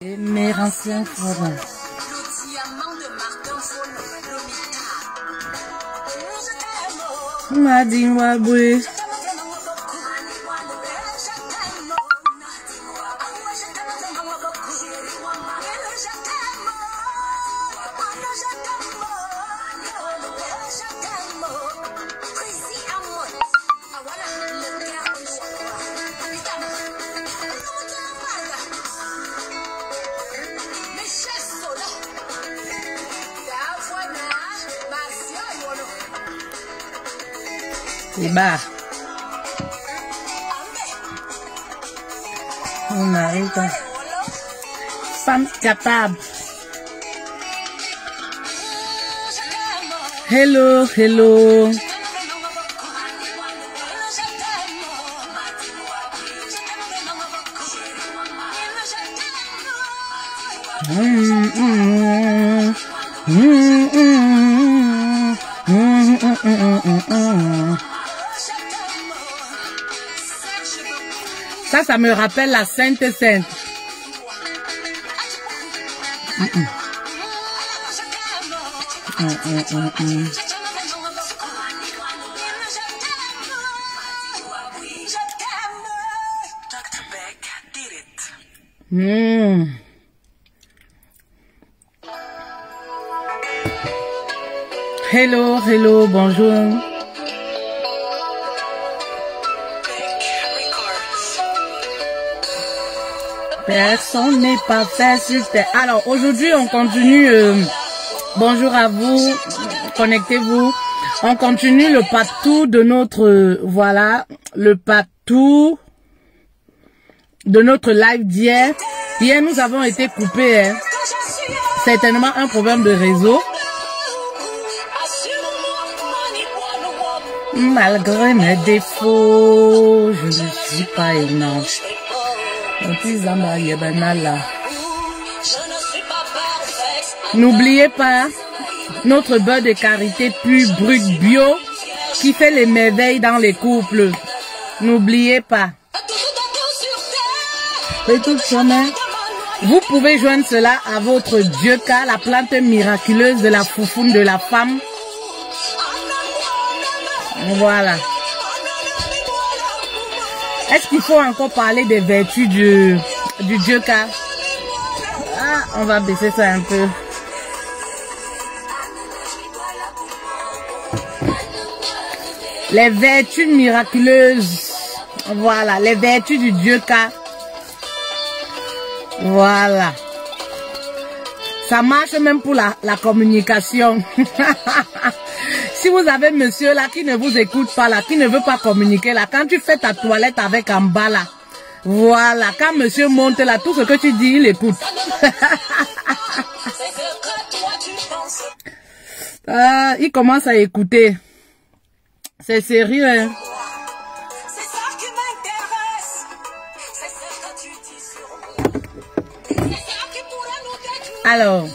Mes anciens frères. Madinwabwe. Et bah, on arrive. Femme capable. Hello, hello. Ça me rappelle la Sainte Sainte. Hello, hello, bonjour. Personne n'est pas fait sur terre. Alors aujourd'hui on continue. Bonjour à vous, connectez-vous. On continue le partout de notre voilà le partout de notre live d'hier. Hier nous avons été coupés. Hein. Certainement un problème de réseau. Malgré mes défauts, je ne suis pas énorme. N'oubliez pas notre beurre de karité pur, brut, bio qui fait les merveilles dans les couples. N'oubliez pas. Vous pouvez joindre cela à votre Dieuka, la plante miraculeuse de la foufoune de la femme. Voilà. Est-ce qu'il faut encore parler des vertus du Dieuka? Ah, on va baisser ça un peu. Les vertus miraculeuses. Voilà, les vertus du Dieuka. Voilà. Ça marche même pour la communication. Si vous avez monsieur là qui ne vous écoute pas là, qui ne veut pas communiquer là, quand tu fais ta toilette avec en bas là, voilà, quand monsieur monte là, tout ce que tu dis, il écoute. Il commence à écouter. C'est sérieux, hein? Alors.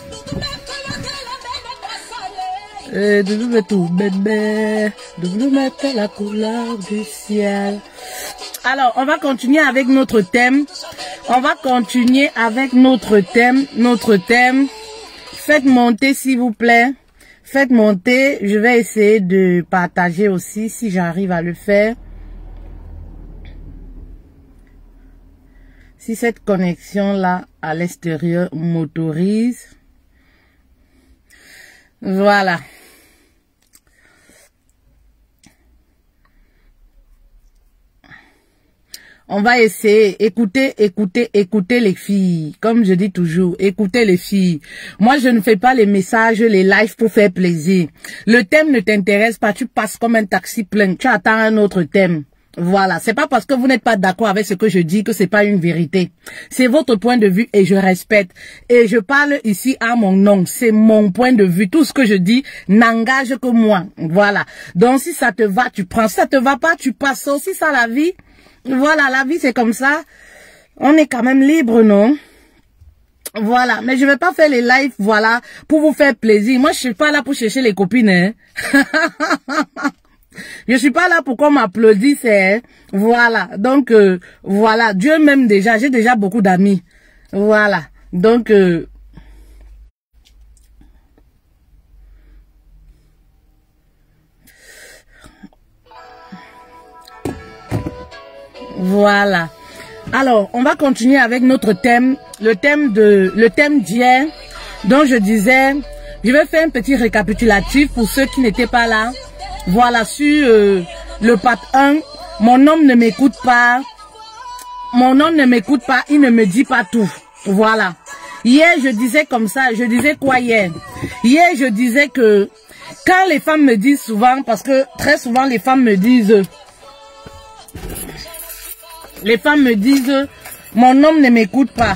De nous mettre tout bébé, de nous mettre la couleur du ciel. Alors, on va continuer avec notre thème. On va continuer avec notre thème. Notre thème. Faites monter, s'il vous plaît. Faites monter. Je vais essayer de partager aussi, si j'arrive à le faire. Si cette connexion-là, à l'extérieur, m'autorise. Voilà. On va essayer, écoutez les filles. Comme je dis toujours, écoutez les filles. Moi, je ne fais pas les messages, les lives pour faire plaisir. Le thème ne t'intéresse pas, tu passes comme un taxi plein. Tu attends un autre thème. Voilà, c'est pas parce que vous n'êtes pas d'accord avec ce que je dis que c'est pas une vérité. C'est votre point de vue et je respecte. Et je parle ici à mon nom, c'est mon point de vue. Tout ce que je dis n'engage que moi. Voilà. Donc si ça te va, tu prends. Si ça te va pas, tu passes. Aussi ça la vie. Voilà, la vie c'est comme ça. On est quand même libre, non? Voilà, mais je vais pas faire les lives, voilà, pour vous faire plaisir. Moi, je suis pas là pour chercher les copines, hein. Je suis pas là pour qu'on m'applaudisse, hein. Voilà, donc, voilà, Dieu m'aime déjà, j'ai déjà beaucoup d'amis. Voilà, Donc, voilà. Alors, on va continuer avec notre thème, le thème d'hier, dont je disais, je vais faire un petit récapitulatif pour ceux qui n'étaient pas là. Voilà, sur le part 1, mon homme ne m'écoute pas. Mon homme ne m'écoute pas, il ne me dit pas tout. Voilà. Hier, je disais comme ça, je disais quoi hier? Hier, je disais que quand les femmes me disent souvent, parce que très souvent les femmes me disent, mon homme ne m'écoute pas.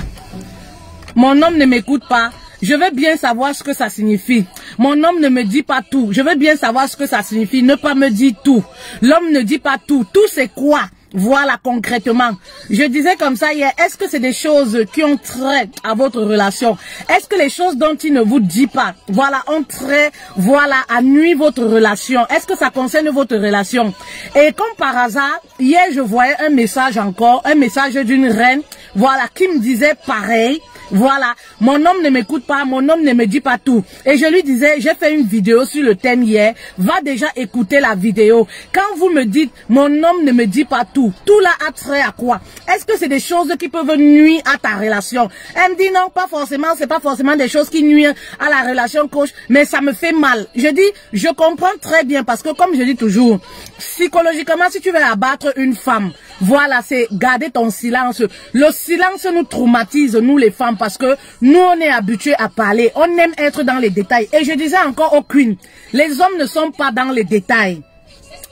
Mon homme ne m'écoute pas. Je veux bien savoir ce que ça signifie. Mon homme ne me dit pas tout. Je veux bien savoir ce que ça signifie. Ne pas me dire tout. L'homme ne dit pas tout. Tout c'est quoi? Voilà concrètement. Je disais comme ça hier, est-ce que c'est des choses qui ont trait à votre relation? Est-ce que les choses dont il ne vous dit pas, voilà, ont trait, voilà, à nuire votre relation? Est-ce que ça concerne votre relation? Et comme par hasard, hier je voyais un message encore, un message d'une reine, voilà, qui me disait pareil. Voilà, mon homme ne m'écoute pas, mon homme ne me dit pas tout. Et je lui disais, j'ai fait une vidéo sur le thème hier, va déjà écouter la vidéo. Quand vous me dites, mon homme ne me dit pas tout, tout là a trait à quoi? Est-ce que c'est des choses qui peuvent nuire à ta relation? Elle me dit non, pas forcément, c'est pas forcément des choses qui nuisent à la relation coach, mais ça me fait mal. Je dis, je comprends très bien parce que comme je dis toujours, psychologiquement, si tu veux abattre une femme, voilà, c'est garder ton silence. Le silence nous traumatise, nous les femmes, parce que nous, on est habitués à parler. On aime être dans les détails. Et je disais encore au Queen, les hommes ne sont pas dans les détails.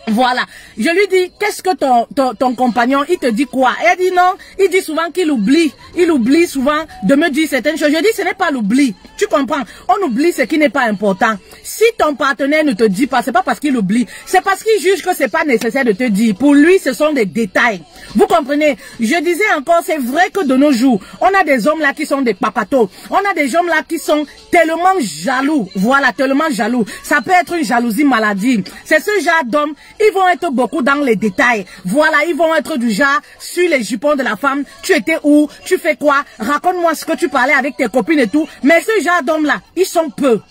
Voilà. Je lui dis, qu'est-ce que ton compagnon, il te dit quoi? Elle dit non, il dit souvent qu'il oublie. Il oublie souvent de me dire certaines choses. Je dis, ce n'est pas l'oubli. Tu comprends? On oublie ce qui n'est pas important. Si ton partenaire ne te dit pas, c'est pas parce qu'il oublie. C'est parce qu'il juge que c'est pas nécessaire de te dire. Pour lui, ce sont des détails. Vous comprenez? Je disais encore, c'est vrai que de nos jours, on a des hommes là qui sont des papatos. On a des hommes là qui sont tellement jaloux. Voilà, tellement jaloux. Ça peut être une jalousie maladie. C'est ce genre d'hommes. Ils vont être beaucoup dans les détails. Voilà, ils vont être du genre sur les jupons de la femme. Tu étais où? Tu fais quoi? Raconte-moi ce que tu parlais avec tes copines et tout. Mais ce genre d'hommes-là, ils sont peu.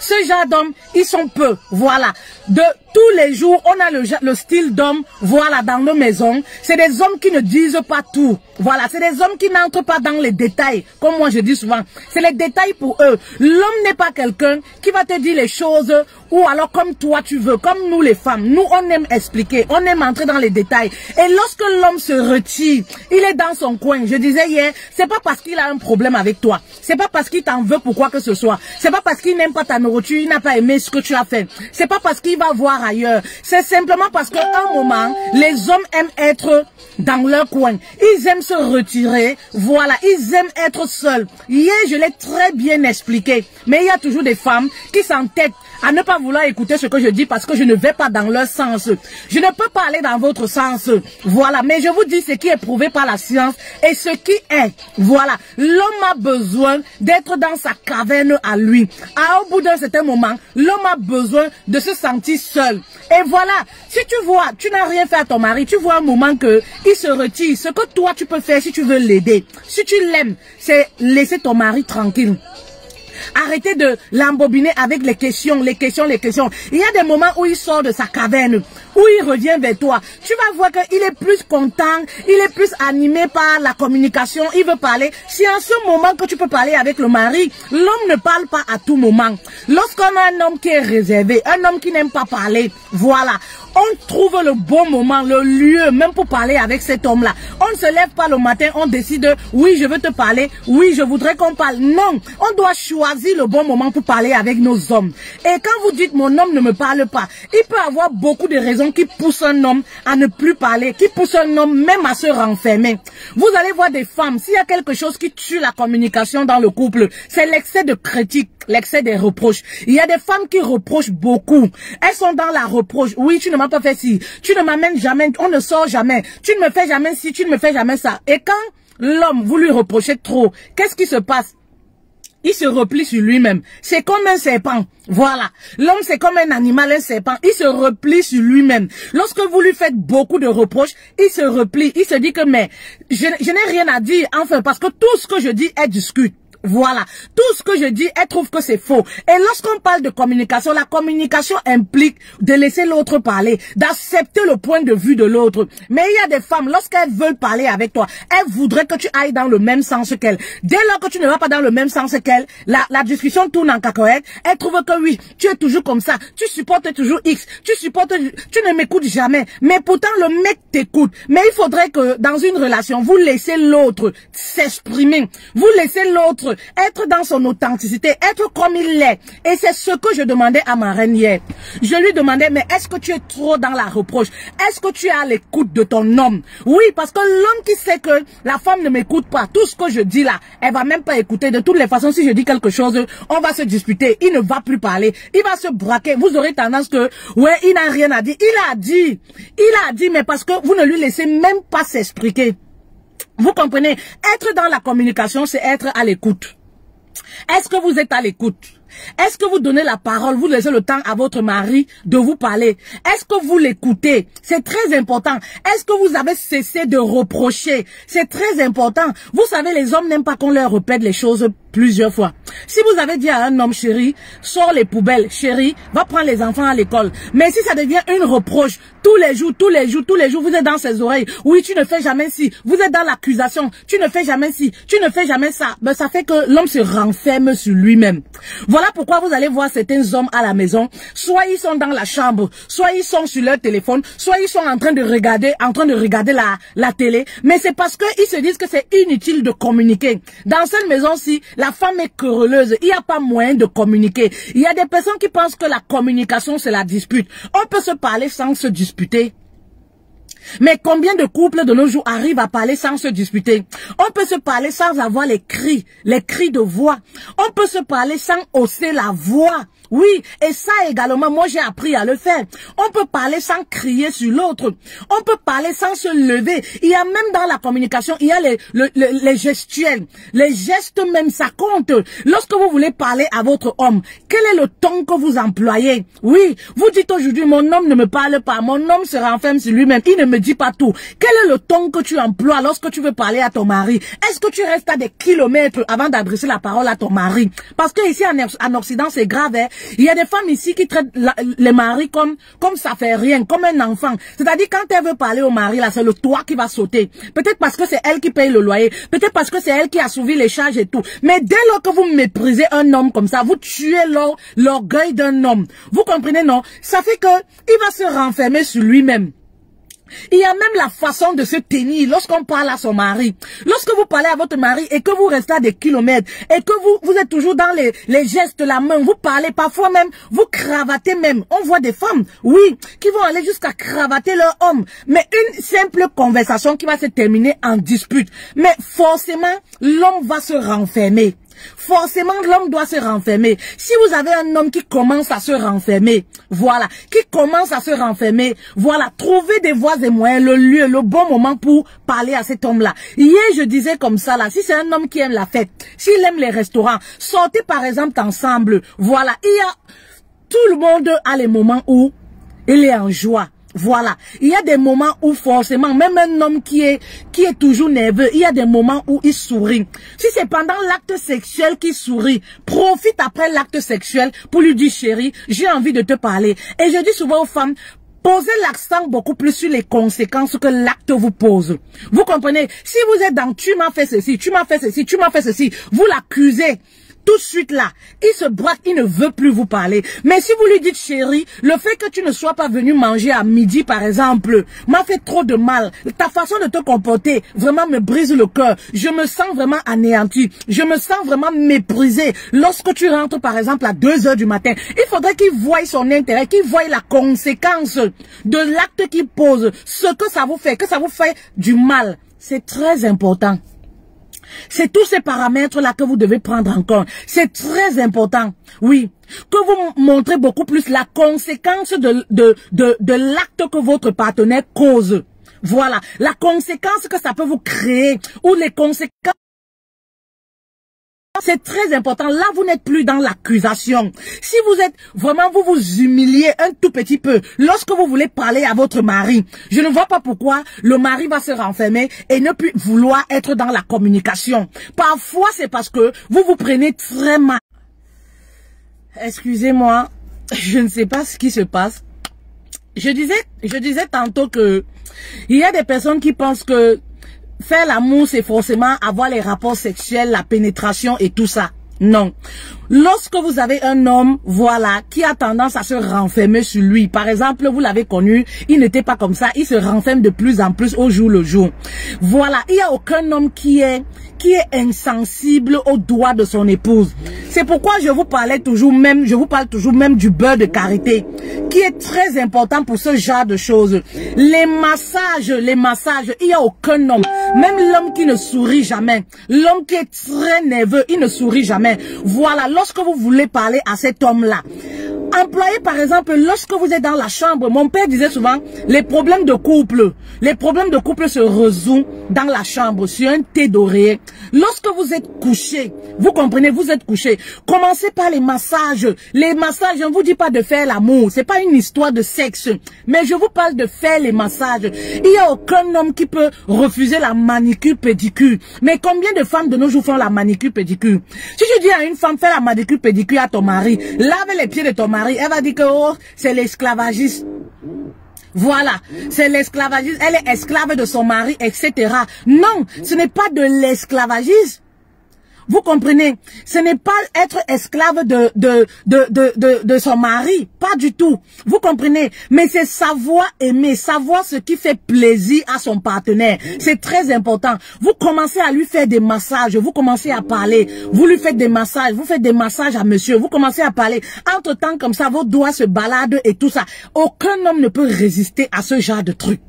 Ce genre d'hommes, ils sont peu. Voilà. De tous les jours, on a le style d'homme, voilà, dans nos maisons. C'est des hommes qui ne disent pas tout. Voilà, c'est des hommes qui n'entrent pas dans les détails. Comme moi, je dis souvent, c'est les détails pour eux. L'homme n'est pas quelqu'un qui va te dire les choses ou alors comme toi tu veux, comme nous les femmes. Nous, on aime expliquer, on aime entrer dans les détails. Et lorsque l'homme se retire, il est dans son coin. Je disais hier, c'est pas parce qu'il a un problème avec toi. C'est pas parce qu'il t'en veut pour quoi que ce soit. C'est pas parce qu'il n'aime pas ta nourriture, il n'a pas aimé ce que tu as fait. C'est pas parce qu'il va voir ailleurs. C'est simplement parce qu'à un moment, les hommes aiment être dans leur coin. Ils aiment se retirer. Voilà, ils aiment être seuls. Hier, je l'ai très bien expliqué. Mais il y a toujours des femmes qui s'entêtent à ne pas vouloir écouter ce que je dis parce que je ne vais pas dans leur sens. Je ne peux pas aller dans votre sens. Voilà, mais je vous dis ce qui est prouvé par la science et ce qui est. Voilà, l'homme a besoin d'être dans sa caverne à lui. Au bout d'un certain moment, l'homme a besoin de se sentir seul. Et voilà, si tu vois, tu n'as rien fait à ton mari, tu vois un moment que il se retire. Ce que toi tu peux faire si tu veux l'aider, si tu l'aimes, c'est laisser ton mari tranquille. Arrêtez de l'embobiner avec les questions, les questions. Il y a des moments où il sort de sa caverne, où il revient vers toi. Tu vas voir qu'il est plus content, il est plus animé par la communication, il veut parler. C'est en ce moment que tu peux parler avec le mari. L'homme ne parle pas à tout moment. Lorsqu'on a un homme qui est réservé, un homme qui n'aime pas parler, voilà. On trouve le bon moment, le lieu, même pour parler avec cet homme-là. On ne se lève pas le matin, on décide, oui, je veux te parler, oui, je voudrais qu'on parle. Non, on doit choisir le bon moment pour parler avec nos hommes. Et quand vous dites, mon homme ne me parle pas, il peut avoir beaucoup de raisons qui poussent un homme à ne plus parler, qui poussent un homme même à se renfermer. Vous allez voir des femmes, s'il y a quelque chose qui tue la communication dans le couple, c'est l'excès de critique, l'excès des reproches. Il y a des femmes qui reprochent beaucoup. Elles sont dans la reproche. Oui, tu ne m'as pas fait ci, tu ne m'amènes jamais, on ne sort jamais, tu ne me fais jamais ci, tu ne me fais jamais ça. Et quand l'homme, vous lui reprochez trop, qu'est-ce qui se passe? il se replie sur lui-même. C'est comme un serpent. Voilà. L'homme, c'est comme un animal, un serpent. Il se replie sur lui-même. Lorsque vous lui faites beaucoup de reproches, il se replie. Il se dit que, mais, je n'ai rien à dire, enfin, parce que tout ce que je dis est discute. Voilà. Tout ce que je dis, elle trouve que c'est faux. Et lorsqu'on parle de communication, la communication implique de laisser l'autre parler, d'accepter le point de vue de l'autre. Mais il y a des femmes, lorsqu'elles veulent parler avec toi, elles voudraient que tu ailles dans le même sens qu'elles. Dès lors que tu ne vas pas dans le même sens qu'elles, la discussion tourne en cacahuète. Elles trouvent que oui, tu es toujours comme ça, tu supportes toujours X, tu ne m'écoutes jamais. Mais pourtant, le mec t'écoute. Mais il faudrait que dans une relation, vous laissez l'autre s'exprimer. Vous laissez l'autre être dans son authenticité, être comme il est. Et c'est ce que je demandais à ma reine hier. Je lui demandais, mais est-ce que tu es trop dans la reproche? Est-ce que tu es à l'écoute de ton homme? Oui, parce que l'homme qui sait que la femme ne m'écoute pas, tout ce que je dis là, elle va même pas écouter. De toutes les façons, si je dis quelque chose, on va se disputer. Il ne va plus parler. Il va se braquer. Vous aurez tendance que, ouais, il n'a rien à dire. Il a dit. Il a dit, mais parce que vous ne lui laissez même pas s'expliquer. Vous comprenez? Être dans la communication, c'est être à l'écoute. Est-ce que vous êtes à l'écoute? Est-ce que vous donnez la parole, vous laissez le temps à votre mari de vous parler? Est-ce que vous l'écoutez? C'est très important. Est-ce que vous avez cessé de reprocher? C'est très important. Vous savez, les hommes n'aiment pas qu'on leur répète les choses plusieurs fois. Si vous avez dit à un homme, chéri, sors les poubelles, chéri, va prendre les enfants à l'école. Mais si ça devient une reproche, tous les jours, vous êtes dans ses oreilles. Oui, tu ne fais jamais ci. Vous êtes dans l'accusation. Tu ne fais jamais ci. Tu ne fais jamais ça. Ben, ça fait que l'homme se renferme sur lui-même. Voilà pourquoi vous allez voir certains hommes à la maison. Soit ils sont dans la chambre, soit ils sont sur leur téléphone, soit ils sont en train de regarder la télé. Mais c'est parce qu'ils se disent que c'est inutile de communiquer. Dans cette maison-ci, la femme est querelleuse. Il n'y a pas moyen de communiquer. Il y a des personnes qui pensent que la communication, c'est la dispute. On peut se parler sans se disputer. Mais combien de couples de nos jours arrivent à parler sans se disputer? On peut se parler sans avoir les cris de voix. On peut se parler sans hausser la voix. Oui, et ça également, moi j'ai appris à le faire. On peut parler sans crier sur l'autre. On peut parler sans se lever. Il y a même dans la communication, il y a les gestuels. Les gestes même, ça compte. Lorsque vous voulez parler à votre homme, quel est le ton que vous employez? Oui, vous dites aujourd'hui, mon homme ne me parle pas. Mon homme se renferme sur lui-même. Il ne me dit pas tout. Quel est le ton que tu emploies lorsque tu veux parler à ton mari? Est-ce que tu restes à des kilomètres avant d'adresser la parole à ton mari? Parce que ici en Occident, c'est grave, hein? Il y a des femmes ici qui traitent les maris comme ça fait rien, comme un enfant. C'est-à-dire quand elle veut parler au mari, là, c'est le toit qui va sauter. Peut-être parce que c'est elle qui paye le loyer. Peut-être parce que c'est elle qui a soulevé les charges et tout. Mais dès lors que vous méprisez un homme comme ça, vous tuez l'orgueil d'un homme. Vous comprenez, non? Ça fait que il va se renfermer sur lui-même. Il y a même la façon de se tenir lorsqu'on parle à son mari. Lorsque vous parlez à votre mari et que vous restez à des kilomètres et que vous êtes toujours dans les gestes de la main, vous parlez parfois même, vous cravatez même. On voit des femmes, oui, qui vont aller jusqu'à cravater leur homme. Mais une simple conversation qui va se terminer en dispute. Mais forcément, l'homme va se renfermer. Forcément, l'homme doit se renfermer. Si vous avez un homme qui commence à se renfermer, voilà, trouvez des voies et moyens, le lieu, le bon moment pour parler à cet homme-là. Hier, je disais comme ça, là, si c'est un homme qui aime la fête, s'il aime les restaurants, sortez par exemple ensemble, voilà, tout le monde a les moments où il est en joie. Voilà, il y a des moments où forcément, même un homme qui est toujours nerveux, il y a des moments où il sourit. Si c'est pendant l'acte sexuel qu'il sourit, profite après l'acte sexuel pour lui dire chérie, j'ai envie de te parler. Et je dis souvent aux femmes, posez l'accent beaucoup plus sur les conséquences que l'acte vous pose. Vous comprenez? Si vous êtes dans tu m'as fait ceci, tu m'as fait ceci, tu m'as fait ceci, vous l'accusez. Tout de suite là, il se braque, il ne veut plus vous parler. Mais si vous lui dites chérie, le fait que tu ne sois pas venu manger à midi par exemple, m'a fait trop de mal. Ta façon de te comporter vraiment me brise le cœur. Je me sens vraiment anéanti. Je me sens vraiment méprisé. Lorsque tu rentres par exemple à 2 heures du matin, il faudrait qu'il voie son intérêt, qu'il voie la conséquence de l'acte qu'il pose. Ce que ça vous fait, du mal. C'est très important. C'est tous ces paramètres-là que vous devez prendre en compte. C'est très important, oui, que vous montrez beaucoup plus la conséquence de l'acte que votre partenaire cause. Voilà, la conséquence que ça peut vous créer ou les conséquences C'est très important. Là, vous n'êtes plus dans l'accusation. Si vous êtes vraiment, vous vous humiliez un tout petit peu lorsque vous voulez parler à votre mari. Je ne vois pas pourquoi le mari va se renfermer et ne plus vouloir être dans la communication. Parfois, c'est parce que vous vous prenez très mal. Excusez-moi, je ne sais pas ce qui se passe. Je disais tantôt que il y a des personnes qui pensent que faire l'amour, c'est forcément avoir les rapports sexuels, la pénétration et tout ça. Non. Lorsque vous avez un homme, voilà, qui a tendance à se renfermer sur lui. Par exemple, vous l'avez connu, il n'était pas comme ça, il se renferme de plus en plus au jour le jour. Voilà, il n'y a aucun homme qui est insensible aux doigts de son épouse. C'est pourquoi je vous parle toujours même du beurre de karité, qui est très important pour ce genre de choses. Les massages, il n'y a aucun homme, même l'homme qui ne sourit jamais, l'homme qui est très nerveux, il ne sourit jamais. Voilà, lorsque vous voulez parler à cet homme-là, employez par exemple, lorsque vous êtes dans la chambre, mon père disait souvent, les problèmes de couple se résolvent dans la chambre, sur un thé d'oreiller. Lorsque vous êtes couché, vous comprenez, vous êtes couché, commencez par les massages. Les massages, je ne vous dis pas de faire l'amour, c'est pas une histoire de sexe, mais je vous parle de faire les massages. Il n'y a aucun homme qui peut refuser la manicure pédicure. Mais combien de femmes de nos jours font la manicure pédicure? Si je dis à une femme, fais la manicure pédicure à ton mari, lave les pieds de ton mari, elle va dire que oh, c'est l'esclavagisme. Voilà, c'est l'esclavagisme, elle est esclave de son mari, etc. Non, ce n'est pas de l'esclavagisme. Vous comprenez? Ce n'est pas être esclave de son mari. Pas du tout. Vous comprenez? Mais c'est savoir aimer, savoir ce qui fait plaisir à son partenaire. C'est très important. Vous commencez à lui faire des massages, vous commencez à parler, vous lui faites des massages, vous faites des massages à monsieur, vous commencez à parler. Entre-temps, comme ça, vos doigts se baladent et tout ça. Aucun homme ne peut résister à ce genre de truc.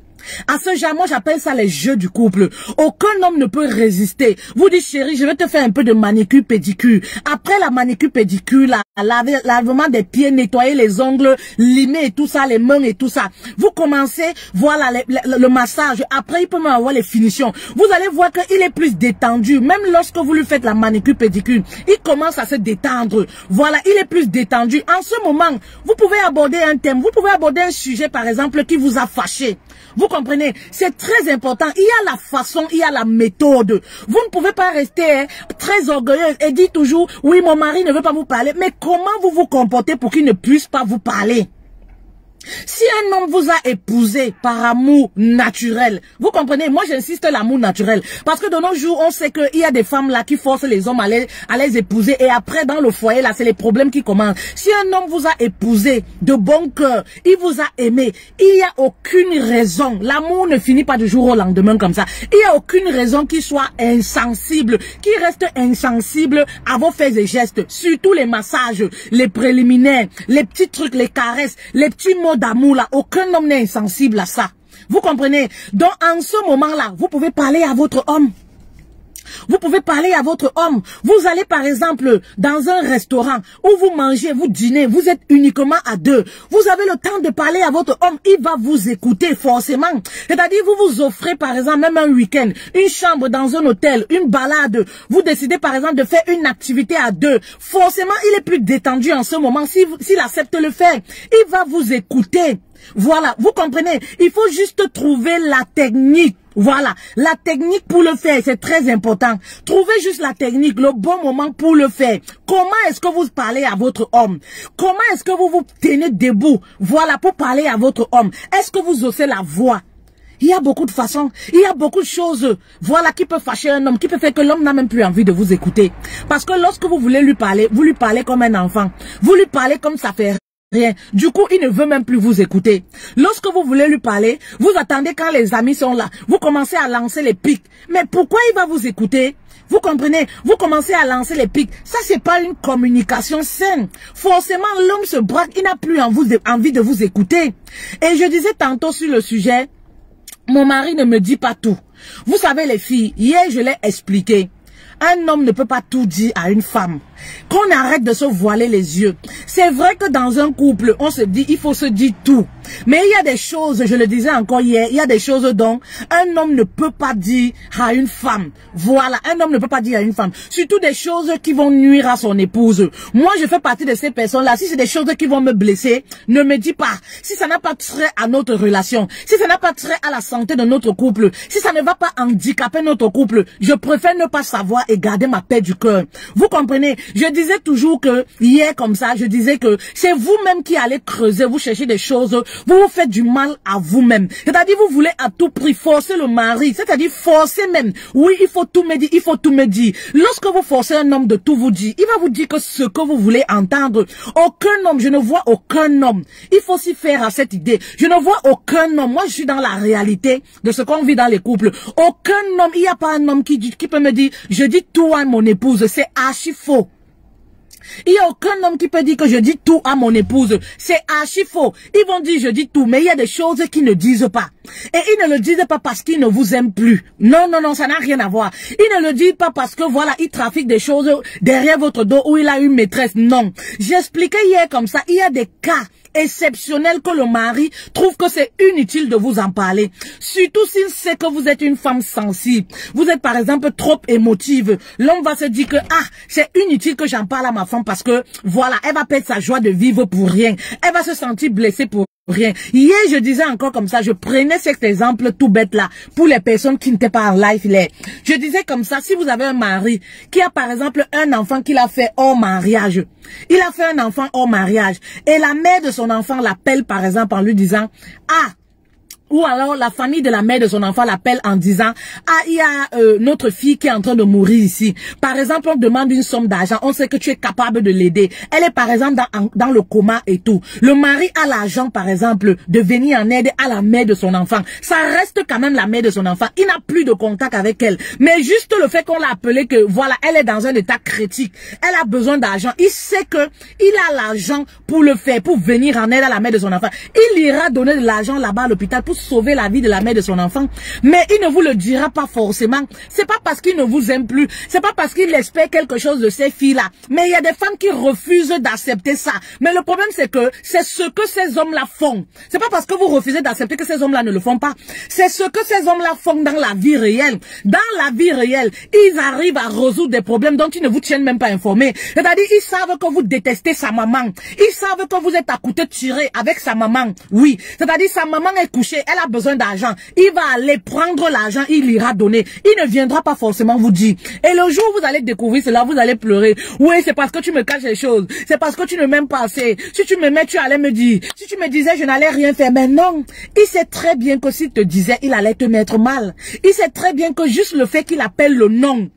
À ce genre, moi j'appelle ça les jeux du couple. Aucun homme ne peut résister. Vous dites chérie, je vais te faire un peu de manicure pédicure. Après la manicure pédicure, lavement des pieds, nettoyer les ongles, limer et tout ça, les mains et tout ça. Vous commencez, voilà le massage. Après il peut même avoir les finitions. Vous allez voir qu'il est plus détendu. Même lorsque vous lui faites la manicure pédicure, il commence à se détendre. Voilà, il est plus détendu. En ce moment, vous pouvez aborder un thème, vous pouvez aborder un sujet par exemple qui vous a fâché. Vous comprenez? C'est très important. Il y a la façon, il y a la méthode. Vous ne pouvez pas rester très orgueilleuse et dire toujours, oui, mon mari ne veut pas vous parler. Mais comment vous vous comportez pour qu'il ne puisse pas vous parler? Si un homme vous a épousé par amour naturel, vous comprenez, moi j'insiste l'amour naturel, parce que de nos jours on sait qu'il y a des femmes là qui forcent les hommes à les épouser et après dans le foyer là c'est les problèmes qui commencent. Si un homme vous a épousé de bon cœur, il vous a aimé, il n'y a aucune raison, l'amour ne finit pas du jour au lendemain comme ça, il n'y a aucune raison qu'il soit insensible, qu'il reste insensible à vos faits et gestes, surtout les massages, les préliminaires, les petits trucs, les caresses, les petits mots d'amour là, aucun homme n'est insensible à ça. Vous comprenez? Donc en ce moment-là, vous pouvez parler à votre homme. Vous pouvez parler à votre homme. Vous allez par exemple dans un restaurant où vous mangez, vous dînez, vous êtes uniquement à deux. Vous avez le temps de parler à votre homme, il va vous écouter forcément. C'est-à-dire vous vous offrez par exemple même un week-end, une chambre dans un hôtel, une balade. Vous décidez par exemple de faire une activité à deux. Forcément il est plus détendu en ce moment. S'il accepte le faire, il va vous écouter. Voilà, vous comprenez? Il faut juste trouver la technique. Voilà, la technique pour le faire, c'est très important. Trouvez juste la technique, le bon moment pour le faire. Comment est-ce que vous parlez à votre homme? Comment est-ce que vous vous tenez debout? Voilà, pour parler à votre homme. Est-ce que vous osez la voix? Il y a beaucoup de façons, il y a beaucoup de choses, voilà, qui peuvent fâcher un homme, qui peut faire que l'homme n'a même plus envie de vous écouter. Parce que lorsque vous voulez lui parler, vous lui parlez comme un enfant. Vous lui parlez comme ça fait rien. Du coup, il ne veut même plus vous écouter. Lorsque vous voulez lui parler, vous attendez quand les amis sont là. Vous commencez à lancer les pics. Mais pourquoi il va vous écouter? Vous comprenez? Vous commencez à lancer les pics. Ça, c'est pas une communication saine. Forcément, l'homme se braque. Il n'a plus envie de vous écouter. Et je disais tantôt sur le sujet, mon mari ne me dit pas tout. Vous savez les filles, hier je l'ai expliqué. Un homme ne peut pas tout dire à une femme. qu'on arrête de se voiler les yeux. C'est vrai que dans un couple, on se dit, il faut se dire tout. Mais il y a des choses, je le disais encore hier, il y a des choses dont un homme ne peut pas dire à une femme. Voilà, un homme ne peut pas dire à une femme. Surtout des choses qui vont nuire à son épouse. Moi, je fais partie de ces personnes-là. Si c'est des choses qui vont me blesser, ne me dis pas. Si ça n'a pas trait à notre relation, si ça n'a pas trait à la santé de notre couple, si ça ne va pas handicaper notre couple, je préfère ne pas savoir et garder ma paix du cœur. Vous comprenez? Je disais toujours que, hier comme ça, je disais que c'est vous-même qui allez creuser, vous cherchez des choses, vous vous faites du mal à vous-même. C'est-à-dire, vous voulez à tout prix forcer le mari, c'est-à-dire forcer même. Oui, il faut tout me dire, il faut tout me dire. Lorsque vous forcez un homme de tout vous dire, il va vous dire que ce que vous voulez entendre. Aucun homme, je ne vois aucun homme. Il faut s'y faire à cette idée. Je ne vois aucun homme. Moi, je suis dans la réalité de ce qu'on vit dans les couples. Aucun homme, il n'y a pas un homme qui peut me dire, je dis tout à mon épouse. C'est archi faux. Il n'y a aucun homme qui peut dire que je dis tout à mon épouse. C'est archi faux. Ils vont dire je dis tout, mais il y a des choses qu'ils ne disent pas. Et ils ne le disent pas parce qu'ils ne vous aiment plus. Non, non, non, ça n'a rien à voir. Ils ne le disent pas parce que voilà, ils trafiquent des choses derrière votre dos où il a une maîtresse. Non. J'expliquais hier comme ça, il y a des cas exceptionnel que le mari trouve que c'est inutile de vous en parler. Surtout s'il sait que vous êtes une femme sensible. Vous êtes par exemple trop émotive. L'homme va se dire que c'est inutile que j'en parle à ma femme parce que voilà, elle va perdre sa joie de vivre pour rien. Elle va se sentir blessée pour rien. Hier, je disais encore comme ça, je prenais cet exemple tout bête là pour les personnes qui n'étaient pas en live là. Je disais comme ça, si vous avez un mari qui a par exemple un enfant qu'il a fait hors mariage, il a fait un enfant hors mariage et la mère de son enfant l'appelle par exemple en lui disant ou alors la famille de la mère de son enfant l'appelle en disant il y a notre fille qui est en train de mourir ici. Par exemple, on demande une somme d'argent, on sait que tu es capable de l'aider. Elle est par exemple dans le coma et tout. Le mari a l'argent par exemple de venir en aide à la mère de son enfant. Ça reste quand même la mère de son enfant. Il n'a plus de contact avec elle. Mais juste le fait qu'on l'a appelé que voilà, elle est dans un état critique. Elle a besoin d'argent. Il sait que il a l'argent pour le faire, pour venir en aide à la mère de son enfant. Il ira donner de l'argent là-bas à l'hôpital pour sauver la vie de la mère de son enfant. Mais il ne vous le dira pas forcément. C'est pas parce qu'il ne vous aime plus. C'est pas parce qu'il espère quelque chose de ces filles-là. Mais il y a des femmes qui refusent d'accepter ça. Mais le problème, c'est que c'est ce que ces hommes-là font. C'est pas parce que vous refusez d'accepter que ces hommes-là ne le font pas. C'est ce que ces hommes-là font dans la vie réelle. Dans la vie réelle, ils arrivent à résoudre des problèmes dont ils ne vous tiennent même pas informés. C'est-à-dire, ils savent que vous détestez sa maman. Ils savent que vous êtes à côté tiré avec sa maman. Oui. C'est-à-dire, sa maman est couchée. Elle a besoin d'argent. Il va aller prendre l'argent, il ira donner. Il ne viendra pas forcément vous dire. Et le jour où vous allez découvrir cela, vous allez pleurer. Oui, c'est parce que tu me caches les choses. C'est parce que tu ne m'aimes pas assez. Si tu m'aimais, tu allais me dire. Si tu me disais, je n'allais rien faire. Mais non. Il sait très bien que s'il te disait, il allait te mettre mal. Il sait très bien que juste le fait qu'il appelle le nom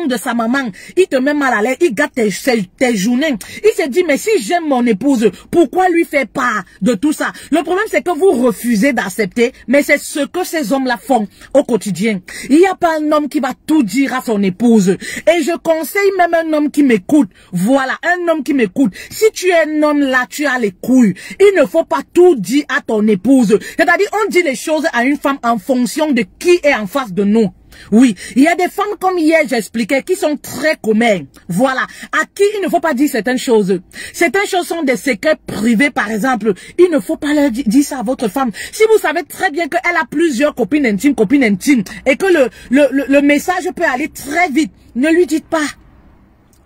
de sa maman, il te met mal à l'aise, il gâte tes journées. Il se dit, mais si j'aime mon épouse, pourquoi lui faire part de tout ça? Le problème, c'est que vous refusez d'accepter, mais c'est ce que ces hommes-là font au quotidien. Il n'y a pas un homme qui va tout dire à son épouse. Et je conseille même un homme qui m'écoute. Voilà, un homme qui m'écoute. Si tu es un homme là, tu as les couilles. Il ne faut pas tout dire à ton épouse. C'est-à-dire, on dit les choses à une femme en fonction de qui est en face de nous. Oui, il y a des femmes comme hier j'expliquais qui sont très communes. Voilà, à qui il ne faut pas dire certaines choses. Certaines choses sont des secrets privés par exemple. Il ne faut pas leur dire ça à votre femme. Si vous savez très bien qu'elle a plusieurs copines intimes et que le message peut aller très vite, ne lui dites pas.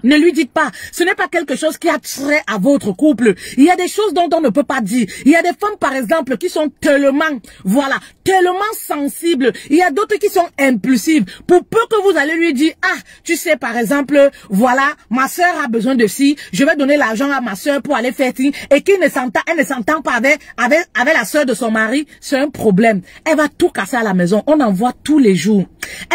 Ne lui dites pas, ce n'est pas quelque chose qui a trait à votre couple. Il y a des choses dont on ne peut pas dire. Il y a des femmes, par exemple, qui sont tellement, voilà, tellement sensibles. Il y a d'autres qui sont impulsives. Pour peu que vous allez lui dire, tu sais, par exemple, voilà, ma soeur a besoin de ci, je vais donner l'argent à ma soeur pour aller faire ci, et qu'elle ne s'entend pas avec la soeur de son mari, c'est un problème. Elle va tout casser à la maison. On en voit tous les jours.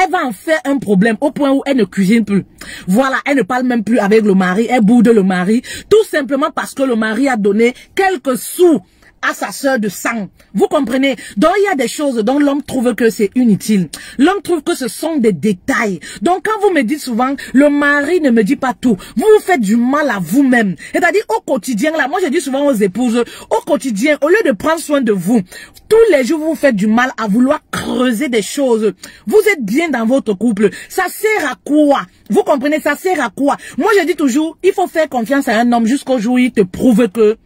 Elle va en faire un problème au point où elle ne cuisine plus. Voilà, elle ne parle même plus avec le mari, elle boude le mari, tout simplement parce que le mari a donné quelques sous à sa sœur de sang. Vous comprenez? Donc il y a des choses dont l'homme trouve que c'est inutile. L'homme trouve que ce sont des détails. Donc quand vous me dites souvent, le mari ne me dit pas tout, vous vous faites du mal à vous-même. C'est-à-dire au quotidien, là, moi je dis souvent aux épouses, au quotidien, au lieu de prendre soin de vous, tous les jours vous vous faites du mal à vouloir creuser des choses. Vous êtes bien dans votre couple. Ça sert à quoi? Vous comprenez? Ça sert à quoi? Moi je dis toujours, il faut faire confiance à un homme jusqu'au jour où il te prouve que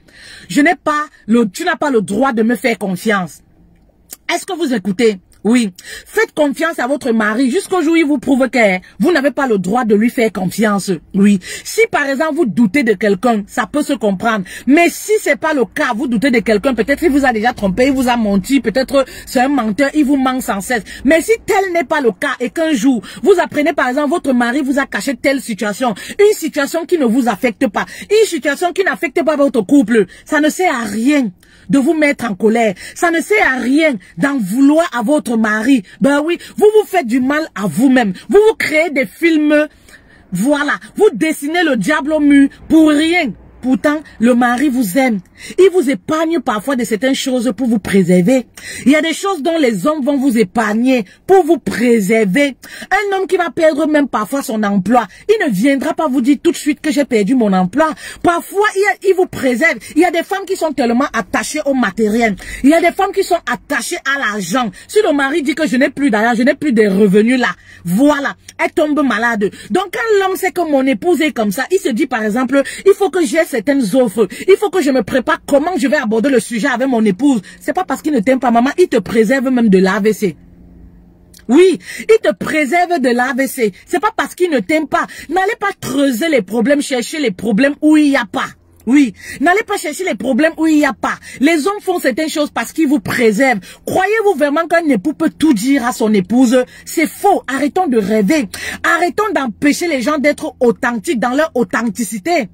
tu n'as pas le droit de me faire confiance. Est-ce que vous écoutez? Oui. Faites confiance à votre mari jusqu'au jour où il vous prouve que vous n'avez pas le droit de lui faire confiance. Oui. Si par exemple vous doutez de quelqu'un, ça peut se comprendre. Mais si c'est pas le cas, vous doutez de quelqu'un, peut-être il vous a déjà trompé, il vous a menti, peut-être c'est un menteur, il vous ment sans cesse. Mais si tel n'est pas le cas et qu'un jour, vous apprenez par exemple votre mari vous a caché telle situation, une situation qui ne vous affecte pas, une situation qui n'affecte pas votre couple, ça ne sert à rien de vous mettre en colère. Ça ne sert à rien d'en vouloir à votre mari. Ben oui, vous vous faites du mal à vous-même. Vous vous créez des films, voilà. Vous dessinez le diable au mur pour rien. Pourtant, le mari vous aime. Il vous épargne parfois de certaines choses pour vous préserver. Il y a des choses dont les hommes vont vous épargner pour vous préserver. Un homme qui va perdre même parfois son emploi, il ne viendra pas vous dire tout de suite que j'ai perdu mon emploi. Parfois, il vous préserve. Il y a des femmes qui sont tellement attachées au matériel. Il y a des femmes qui sont attachées à l'argent. Si le mari dit que je n'ai plus d'argent, je n'ai plus de revenus là, voilà, elle tombe malade. Donc quand l'homme sait que mon épouse est comme ça, il se dit par exemple, il faut que j'ai certaines offres. Il faut que je me prépare comment je vais aborder le sujet avec mon épouse. C'est pas parce qu'il ne t'aime pas, maman, il te préserve même de l'AVC. Oui, il te préserve de l'AVC. C'est pas parce qu'il ne t'aime pas. N'allez pas creuser les problèmes, chercher les problèmes où il n'y a pas. Oui, n'allez pas chercher les problèmes où il n'y a pas. Les hommes font certaines choses parce qu'ils vous préservent. Croyez-vous vraiment qu'un époux peut tout dire à son épouse? C'est faux. Arrêtons de rêver. Arrêtons d'empêcher les gens d'être authentiques dans leur authenticité.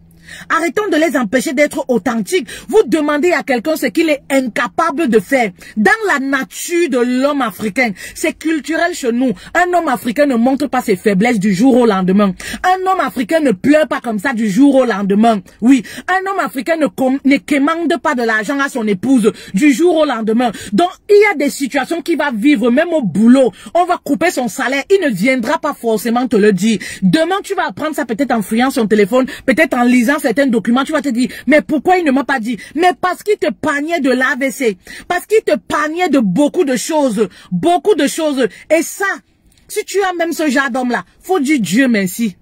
Arrêtons de les empêcher d'être authentiques. Vous demandez à quelqu'un ce qu'il est incapable de faire. Dans la nature de l'homme africain, c'est culturel chez nous. Un homme africain ne montre pas ses faiblesses du jour au lendemain. Un homme africain ne pleure pas comme ça du jour au lendemain. Oui, un homme africain ne quémande pas de l'argent à son épouse du jour au lendemain. Donc, il y a des situations qu'il va vivre, même au boulot. On va couper son salaire. Il ne viendra pas forcément te le dire. Demain, tu vas apprendre ça peut-être en fouillant son téléphone, peut-être en lisant certains documents, tu vas te dire, mais pourquoi il ne m'a pas dit? Mais parce qu'il te paniait de l'AVC, parce qu'il te paniait de beaucoup de choses. Et ça, si tu as même ce genre d'homme-là, faut dire Dieu merci.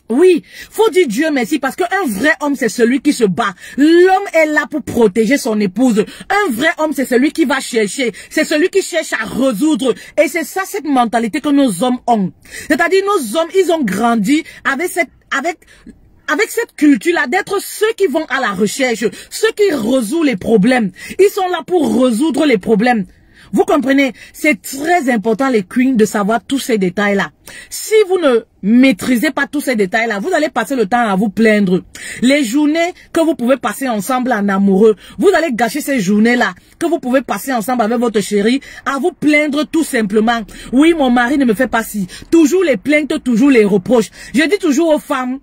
Oui, faut dire Dieu merci parce qu'un vrai homme, c'est celui qui se bat. L'homme est là pour protéger son épouse. Un vrai homme, c'est celui qui va chercher. C'est celui qui cherche à résoudre. Et c'est ça, cette mentalité que nos hommes ont. C'est-à-dire, nos hommes, ils ont grandi avec cette culture-là d'être ceux qui vont à la recherche, ceux qui résolvent les problèmes. Ils sont là pour résoudre les problèmes. Vous comprenez? C'est très important, les queens, de savoir tous ces détails-là. Si vous ne maîtrisez pas tous ces détails-là, vous allez passer le temps à vous plaindre. Les journées que vous pouvez passer ensemble en amoureux, vous allez gâcher ces journées-là que vous pouvez passer ensemble avec votre chéri à vous plaindre tout simplement. Oui, mon mari ne me fait pas ci. Toujours les plaintes, toujours les reproches. Je dis toujours aux femmes,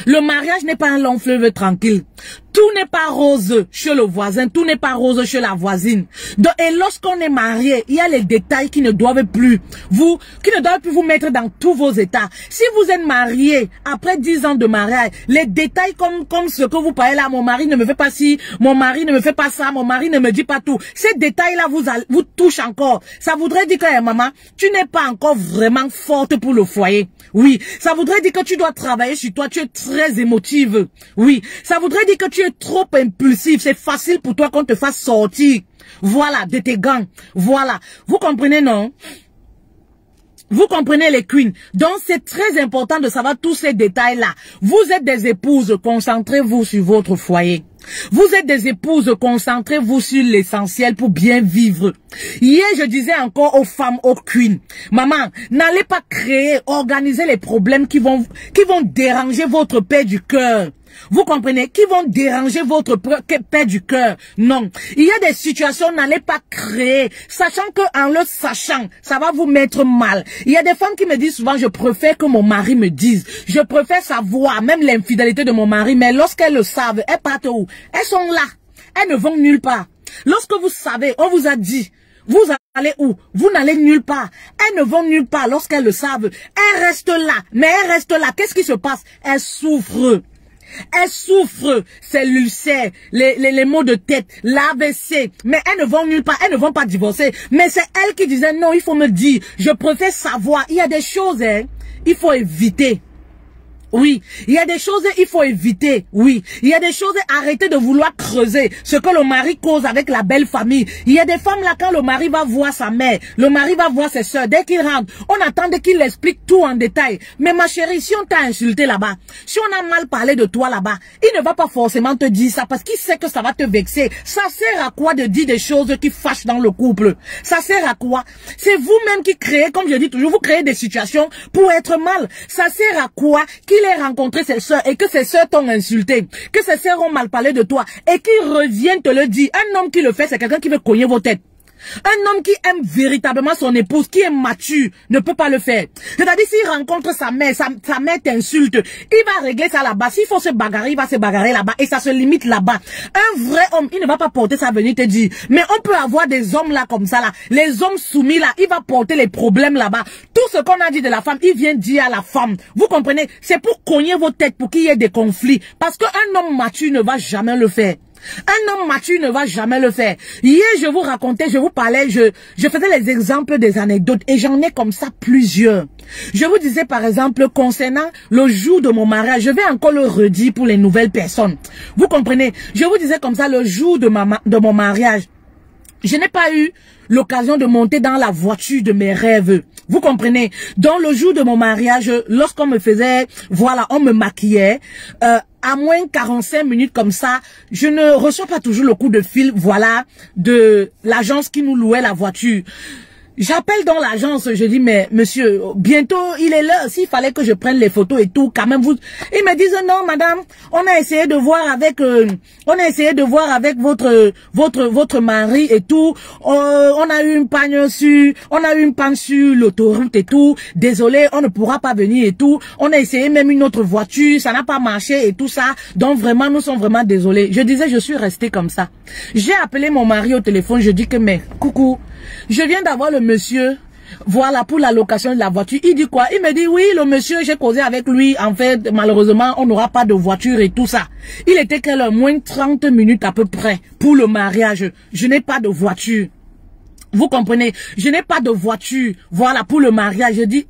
le mariage n'est pas un long fleuve tranquille. Tout n'est pas rose chez le voisin, tout n'est pas rose chez la voisine. Donc, et lorsqu'on est marié, il y a les détails qui ne doivent plus vous mettre dans tous vos états. Si vous êtes marié après 10 ans de mariage, les détails comme ce que vous parlez là, mon mari ne me fait pas ci, mon mari ne me fait pas ça, mon mari ne me dit pas tout. Ces détails-là vous touchent encore. Ça voudrait dire que, maman, tu n'es pas encore vraiment forte pour le foyer. Oui, ça voudrait dire que tu dois travailler sur toi, tu es très émotive. Oui, ça voudrait dire que tu es trop impulsif, c'est facile pour toi qu'on te fasse sortir. Voilà, de tes gants. Voilà. Vous comprenez, non? Vous comprenez, les queens? Donc, c'est très important de savoir tous ces détails-là. Vous êtes des épouses, concentrez-vous sur votre foyer. Vous êtes des épouses, concentrez-vous sur l'essentiel pour bien vivre. Hier, je disais encore aux femmes, aux queens, maman, n'allez pas organiser les problèmes qui vont déranger votre paix du cœur. Vous comprenez? Qui vont déranger votre paix du cœur. Non. Il y a des situations, n'allez pas créer, sachant que en le sachant, ça va vous mettre mal. Il y a des femmes qui me disent souvent, je préfère que mon mari me dise. Je préfère savoir, même l'infidélité de mon mari, mais lorsqu'elles le savent, elles partent où? Elles sont là. elles ne vont nulle part. Lorsque vous savez, on vous a dit, vous allez où? Vous n'allez nulle part. Elles ne vont nulle part lorsqu'elles le savent. Elles restent là. Mais elles restent là. Qu'est-ce qui se passe? Elles souffrent. Elles souffrent, c'est l'ulcère, les maux de tête, l'AVC. Mais elles ne vont nulle part, elles ne vont pas divorcer. Mais c'est elles qui disaient non, il faut me dire, je préfère savoir. Il y a des choses, hein, il faut éviter. Oui, il y a des choses il faut éviter. Oui, il y a des choses arrêter de vouloir creuser ce que le mari cause avec la belle famille. Il y a des femmes là quand le mari va voir sa mère, le mari va voir ses soeurs, dès qu'il rentre, on attend qu'il explique tout en détail. Mais ma chérie, si on t'a insulté là-bas, si on a mal parlé de toi là-bas, il ne va pas forcément te dire ça parce qu'il sait que ça va te vexer. Ça sert à quoi de dire des choses qui fâchent dans le couple? Ça sert à quoi? C'est vous-même qui créez, comme je dis toujours, vous créez des situations pour être mal. Ça sert à quoi qu'il ait rencontré ses soeurs et que ses soeurs t'ont insulté, que ses soeurs ont mal parlé de toi et qu'ils reviennent te le dire. Un homme qui le fait, c'est quelqu'un qui veut cogner vos têtes. Un homme qui aime véritablement son épouse, qui est mature, ne peut pas le faire. C'est-à-dire, s'il rencontre sa mère t'insulte, il va régler ça là-bas. S'il faut se bagarrer, il va se bagarrer là-bas. Et ça se limite là-bas. Un vrai homme, il ne va pas porter ça à venir te dire. Mais on peut avoir des hommes là comme ça là. Les hommes soumis là, il va porter les problèmes là-bas. Tout ce qu'on a dit de la femme, il vient dire à la femme. Vous comprenez? C'est pour cogner vos têtes, pour qu'il y ait des conflits. Parce qu'un homme mature ne va jamais le faire. Un homme mature ne va jamais le faire. Hier, je vous racontais, je vous parlais, je faisais les exemples des anecdotes et j'en ai comme ça plusieurs. Je vous disais par exemple concernant le jour de mon mariage, je vais encore le redire pour les nouvelles personnes. Vous comprenez? Je vous disais comme ça le jour de mon mariage. Je n'ai pas eu l'occasion de monter dans la voiture de mes rêves. Vous comprenez? Dans le jour de mon mariage, lorsqu'on me faisait, voilà, on me maquillait, à moins 45 minutes comme ça, je ne reçois pas toujours le coup de fil, voilà, de l'agence qui nous louait la voiture. J'appelle dans l'agence, je dis, mais monsieur, bientôt il est l'heure, s'il fallait que je prenne les photos et tout, quand même vous... Ils me disent, non madame, on a essayé de voir avec votre mari et tout, on a eu une panne sur l'autoroute et tout, désolé, on ne pourra pas venir et tout, on a essayé même une autre voiture, ça n'a pas marché et tout ça, donc vraiment, nous sommes vraiment désolés. Je disais, je suis restée comme ça. J'ai appelé mon mari au téléphone, je dis que, mais, coucou, je viens d'avoir le monsieur, voilà, pour la location de la voiture. Il dit quoi? Il me dit, oui, le monsieur, j'ai causé avec lui. En fait, malheureusement, on n'aura pas de voiture et tout ça. Il était quelle heure? Moins 30 minutes à peu près pour le mariage. Je n'ai pas de voiture. Vous comprenez? Je n'ai pas de voiture. Voilà, pour le mariage. Je dis,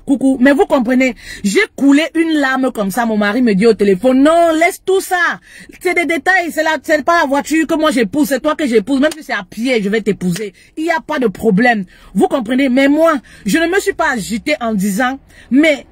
coucou. Mais vous comprenez? J'ai coulé une larme comme ça. Mon mari me dit au téléphone, non, laisse tout ça. C'est des détails. C'est pas la voiture que moi j'épouse. C'est toi que j'épouse. Même si c'est à pied, je vais t'épouser. Il n'y a pas de problème. Vous comprenez? Mais moi, je ne me suis pas agitée en disant, mais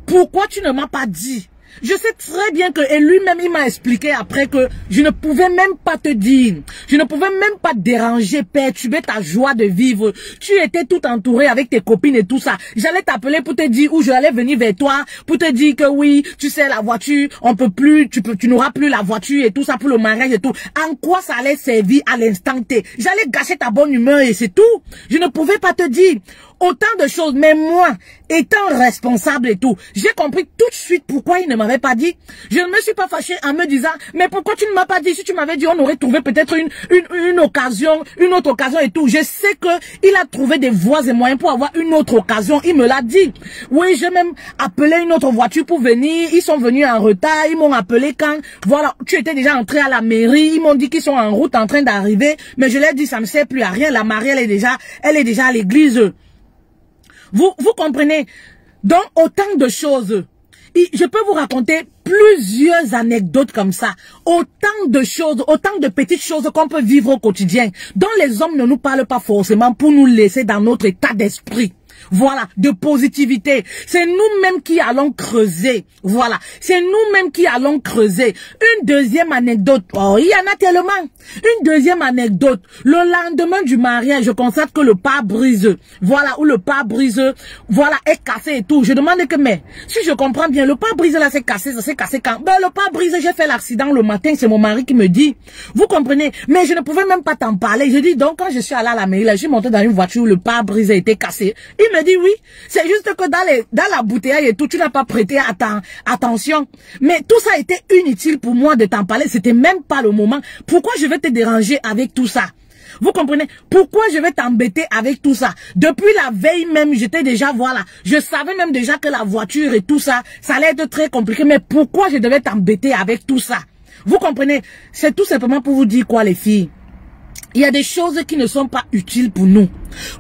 pourquoi tu ne m'as pas dit? Je sais très bien que, et lui-même, il m'a expliqué après que je ne pouvais même pas te dire, je ne pouvais même pas te déranger, perturber ta joie de vivre. Tu étais tout entouré avec tes copines et tout ça. J'allais t'appeler pour te dire où je allais venir vers toi, pour te dire que oui, tu sais, la voiture, on peut plus, tu n'auras plus la voiture et tout ça pour le mariage et tout. En quoi ça allait servir à l'instant T? J'allais gâcher ta bonne humeur et c'est tout. Je ne pouvais pas te dire. Autant de choses, mais moi, étant responsable et tout, j'ai compris tout de suite pourquoi il ne m'avait pas dit. Je ne me suis pas fâchée en me disant, mais pourquoi tu ne m'as pas dit? Si tu m'avais dit, on aurait trouvé peut-être une occasion, une autre occasion et tout. Je sais que il a trouvé des voies et moyens pour avoir une autre occasion. Il me l'a dit. Oui, j'ai même appelé une autre voiture pour venir. Ils sont venus en retard. Ils m'ont appelé quand, voilà, tu étais déjà entré à la mairie. Ils m'ont dit qu'ils sont en route en train d'arriver. Mais je leur ai dit, ça ne sert plus à rien. La mariée, elle est déjà à l'église. Vous comprenez? Donc, autant de choses. Je peux vous raconter plusieurs anecdotes comme ça. Autant de choses, autant de petites choses qu'on peut vivre au quotidien, dont les hommes ne nous parlent pas forcément pour nous laisser dans notre état d'esprit. Voilà, de positivité. C'est nous-mêmes qui allons creuser. Voilà, c'est nous-mêmes qui allons creuser. Une deuxième anecdote. Oh, il y en a tellement. Une deuxième anecdote. Le lendemain du mariage, je constate que le pare-brise, voilà, ou le pare-brise, voilà, est cassé et tout. Je demande que, mais, si je comprends bien, le pare-brise là, c'est cassé, ça s'est cassé quand? Ben, le pare-brise, j'ai fait l'accident le matin, c'est mon mari qui me dit. Vous comprenez? Mais je ne pouvais même pas t'en parler. Je dis, donc, quand je suis allée à la mairie, là, je suis montée dans une voiture où le pare-brise a été cassé. Il Il me dit oui. C'est juste que dans la bouteille et tout, tu n'as pas prêté attention. Mais tout ça était inutile pour moi de t'en parler. C'était même pas le moment. Pourquoi je vais te déranger avec tout ça? Vous comprenez? Pourquoi je vais t'embêter avec tout ça? Depuis la veille même, j'étais déjà, voilà. Je savais même déjà que la voiture et tout ça, ça allait être très compliqué. Mais pourquoi je devais t'embêter avec tout ça? Vous comprenez? C'est tout simplement pour vous dire quoi, les filles? Il y a des choses qui ne sont pas utiles pour nous.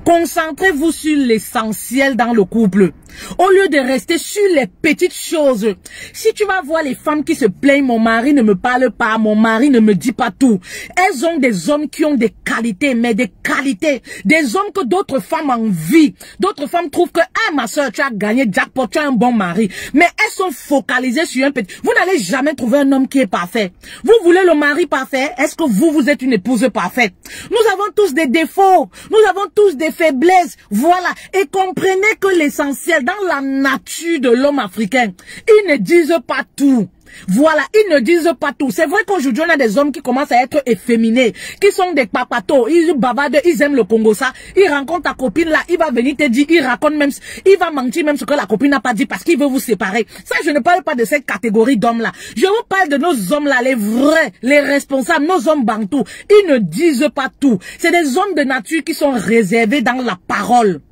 Concentrez-vous sur l'essentiel dans le couple. Au lieu de rester sur les petites choses. Si tu vas voir les femmes qui se plaignent, mon mari ne me parle pas, mon mari ne me dit pas tout. Elles ont des hommes qui ont des qualités, mais des qualités. Des hommes que d'autres femmes envient. D'autres femmes trouvent que, ah ma soeur, tu as gagné jackpot, tu as un bon mari. Mais elles sont focalisées sur un petit. Vous n'allez jamais trouver un homme qui est parfait. Vous voulez le mari parfait? Est-ce que vous êtes une épouse parfaite? Nous avons tous des défauts. Nous avons tous des faiblesses. Voilà. Et comprenez que l'essentiel dans la nature de l'homme africain, ils ne disent pas tout. Voilà, ils ne disent pas tout. C'est vrai qu'aujourd'hui, on a des hommes qui commencent à être efféminés, qui sont des papatos, ils bavardent, ils aiment le Congo, ça. Ils rencontrent ta copine là, il va venir te dire, il raconte même, il va mentir même ce que la copine n'a pas dit parce qu'il veut vous séparer. Ça, je ne parle pas de cette catégorie d'hommes là. Je vous parle de nos hommes là, les vrais, les responsables, nos hommes bantous. Ils ne disent pas tout. C'est des hommes de nature qui sont réservés dans la parole.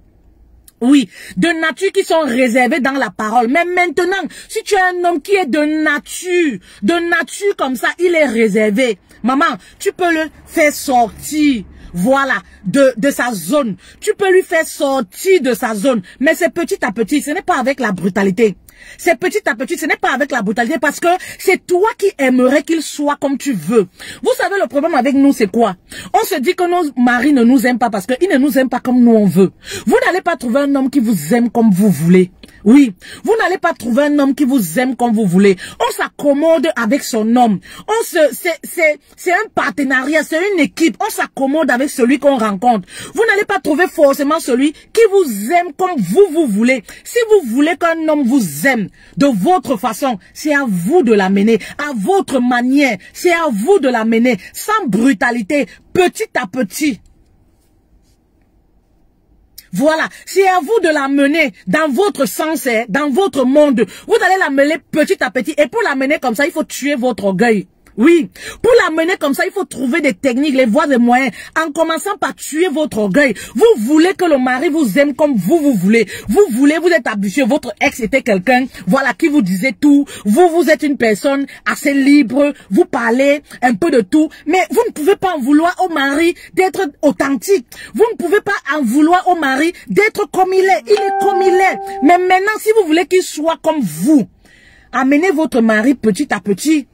Oui, de nature qui sont réservés dans la parole. Mais maintenant, si tu as un homme qui est de nature comme ça, il est réservé. Maman, tu peux le faire sortir, voilà, de sa zone. Tu peux lui faire sortir de sa zone. Mais c'est petit à petit, ce n'est pas avec la brutalité. C'est petit à petit, ce n'est pas avec la brutalité parce que c'est toi qui aimerais qu'il soit comme tu veux. Vous savez, le problème avec nous, c'est quoi? On se dit que nos maris ne nous aiment pas parce qu'ils ne nous aiment pas comme nous on veut. Vous n'allez pas trouver un homme qui vous aime comme vous voulez. Oui, vous n'allez pas trouver un homme qui vous aime comme vous voulez. On s'accommode avec son homme. C'est un partenariat, c'est une équipe. On s'accommode avec celui qu'on rencontre. Vous n'allez pas trouver forcément celui qui vous aime comme vous voulez. Si vous voulez qu'un homme vous aime de votre façon, c'est à vous de l'amener, à votre manière. C'est à vous de l'amener, sans brutalité, petit à petit. Voilà, c'est à vous de la mener dans votre sens, dans votre monde. Vous allez la mener petit à petit. Et pour la mener comme ça, il faut tuer votre orgueil. Oui, pour la mener comme ça, il faut trouver des techniques, les voies et moyens, en commençant par tuer votre orgueil. Vous voulez que le mari vous aime comme vous voulez. Vous êtes habitué, votre ex était quelqu'un, voilà, qui vous disait tout. Vous êtes une personne assez libre, vous parlez un peu de tout, mais vous ne pouvez pas en vouloir au mari d'être authentique. Vous ne pouvez pas en vouloir au mari d'être comme il est. Il est comme il est. Mais maintenant, si vous voulez qu'il soit comme vous, amenez votre mari petit à petit.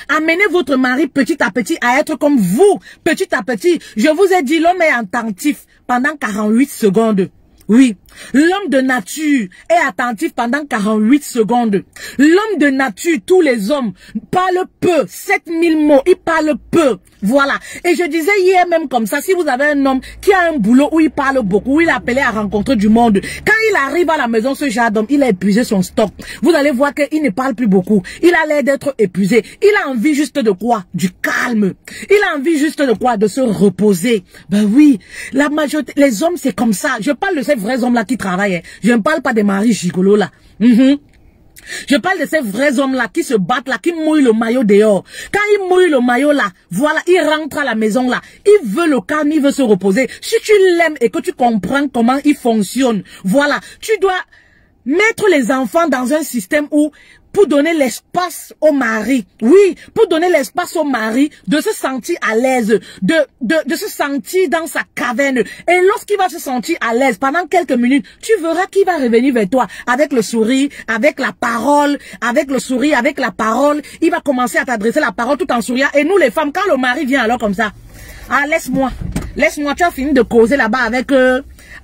Amenez votre mari petit à petit à être comme vous, petit à petit. Je vous ai dit, l'homme est attentif pendant 48 secondes. Oui, l'homme de nature est attentif pendant 48 secondes. L'homme de nature, tous les hommes, parlent peu, 7000 mots, ils parlent peu. Voilà. Et je disais hier même comme ça, si vous avez un homme qui a un boulot où il parle beaucoup, où il est appelé à rencontrer du monde, quand il arrive à la maison, ce genre d'homme, il a épuisé son stock. Vous allez voir qu'il ne parle plus beaucoup. Il a l'air d'être épuisé. Il a envie juste de quoi? Du calme. Il a envie juste de quoi? De se reposer. Ben oui, la majorité, les hommes, c'est comme ça. Je parle de ces vrais hommes-là qui travaillent. Je ne parle pas des maris gigolos là. Je parle de ces vrais hommes-là qui se battent là, qui mouillent le maillot dehors. Quand ils mouillent le maillot là, voilà, ils rentrent à la maison là. Il veut le calme, il veut se reposer. Si tu l'aimes et que tu comprends comment il fonctionne, voilà, tu dois mettre les enfants dans un système où, pour donner l'espace au mari, oui, pour donner l'espace au mari de se sentir à l'aise, de se sentir dans sa caverne. Et lorsqu'il va se sentir à l'aise, pendant quelques minutes, tu verras qu'il va revenir vers toi avec le sourire, avec la parole, avec le sourire, avec la parole. Il va commencer à t'adresser la parole tout en souriant. Et nous les femmes, quand le mari vient alors comme ça, ah laisse-moi, tu as fini de causer là-bas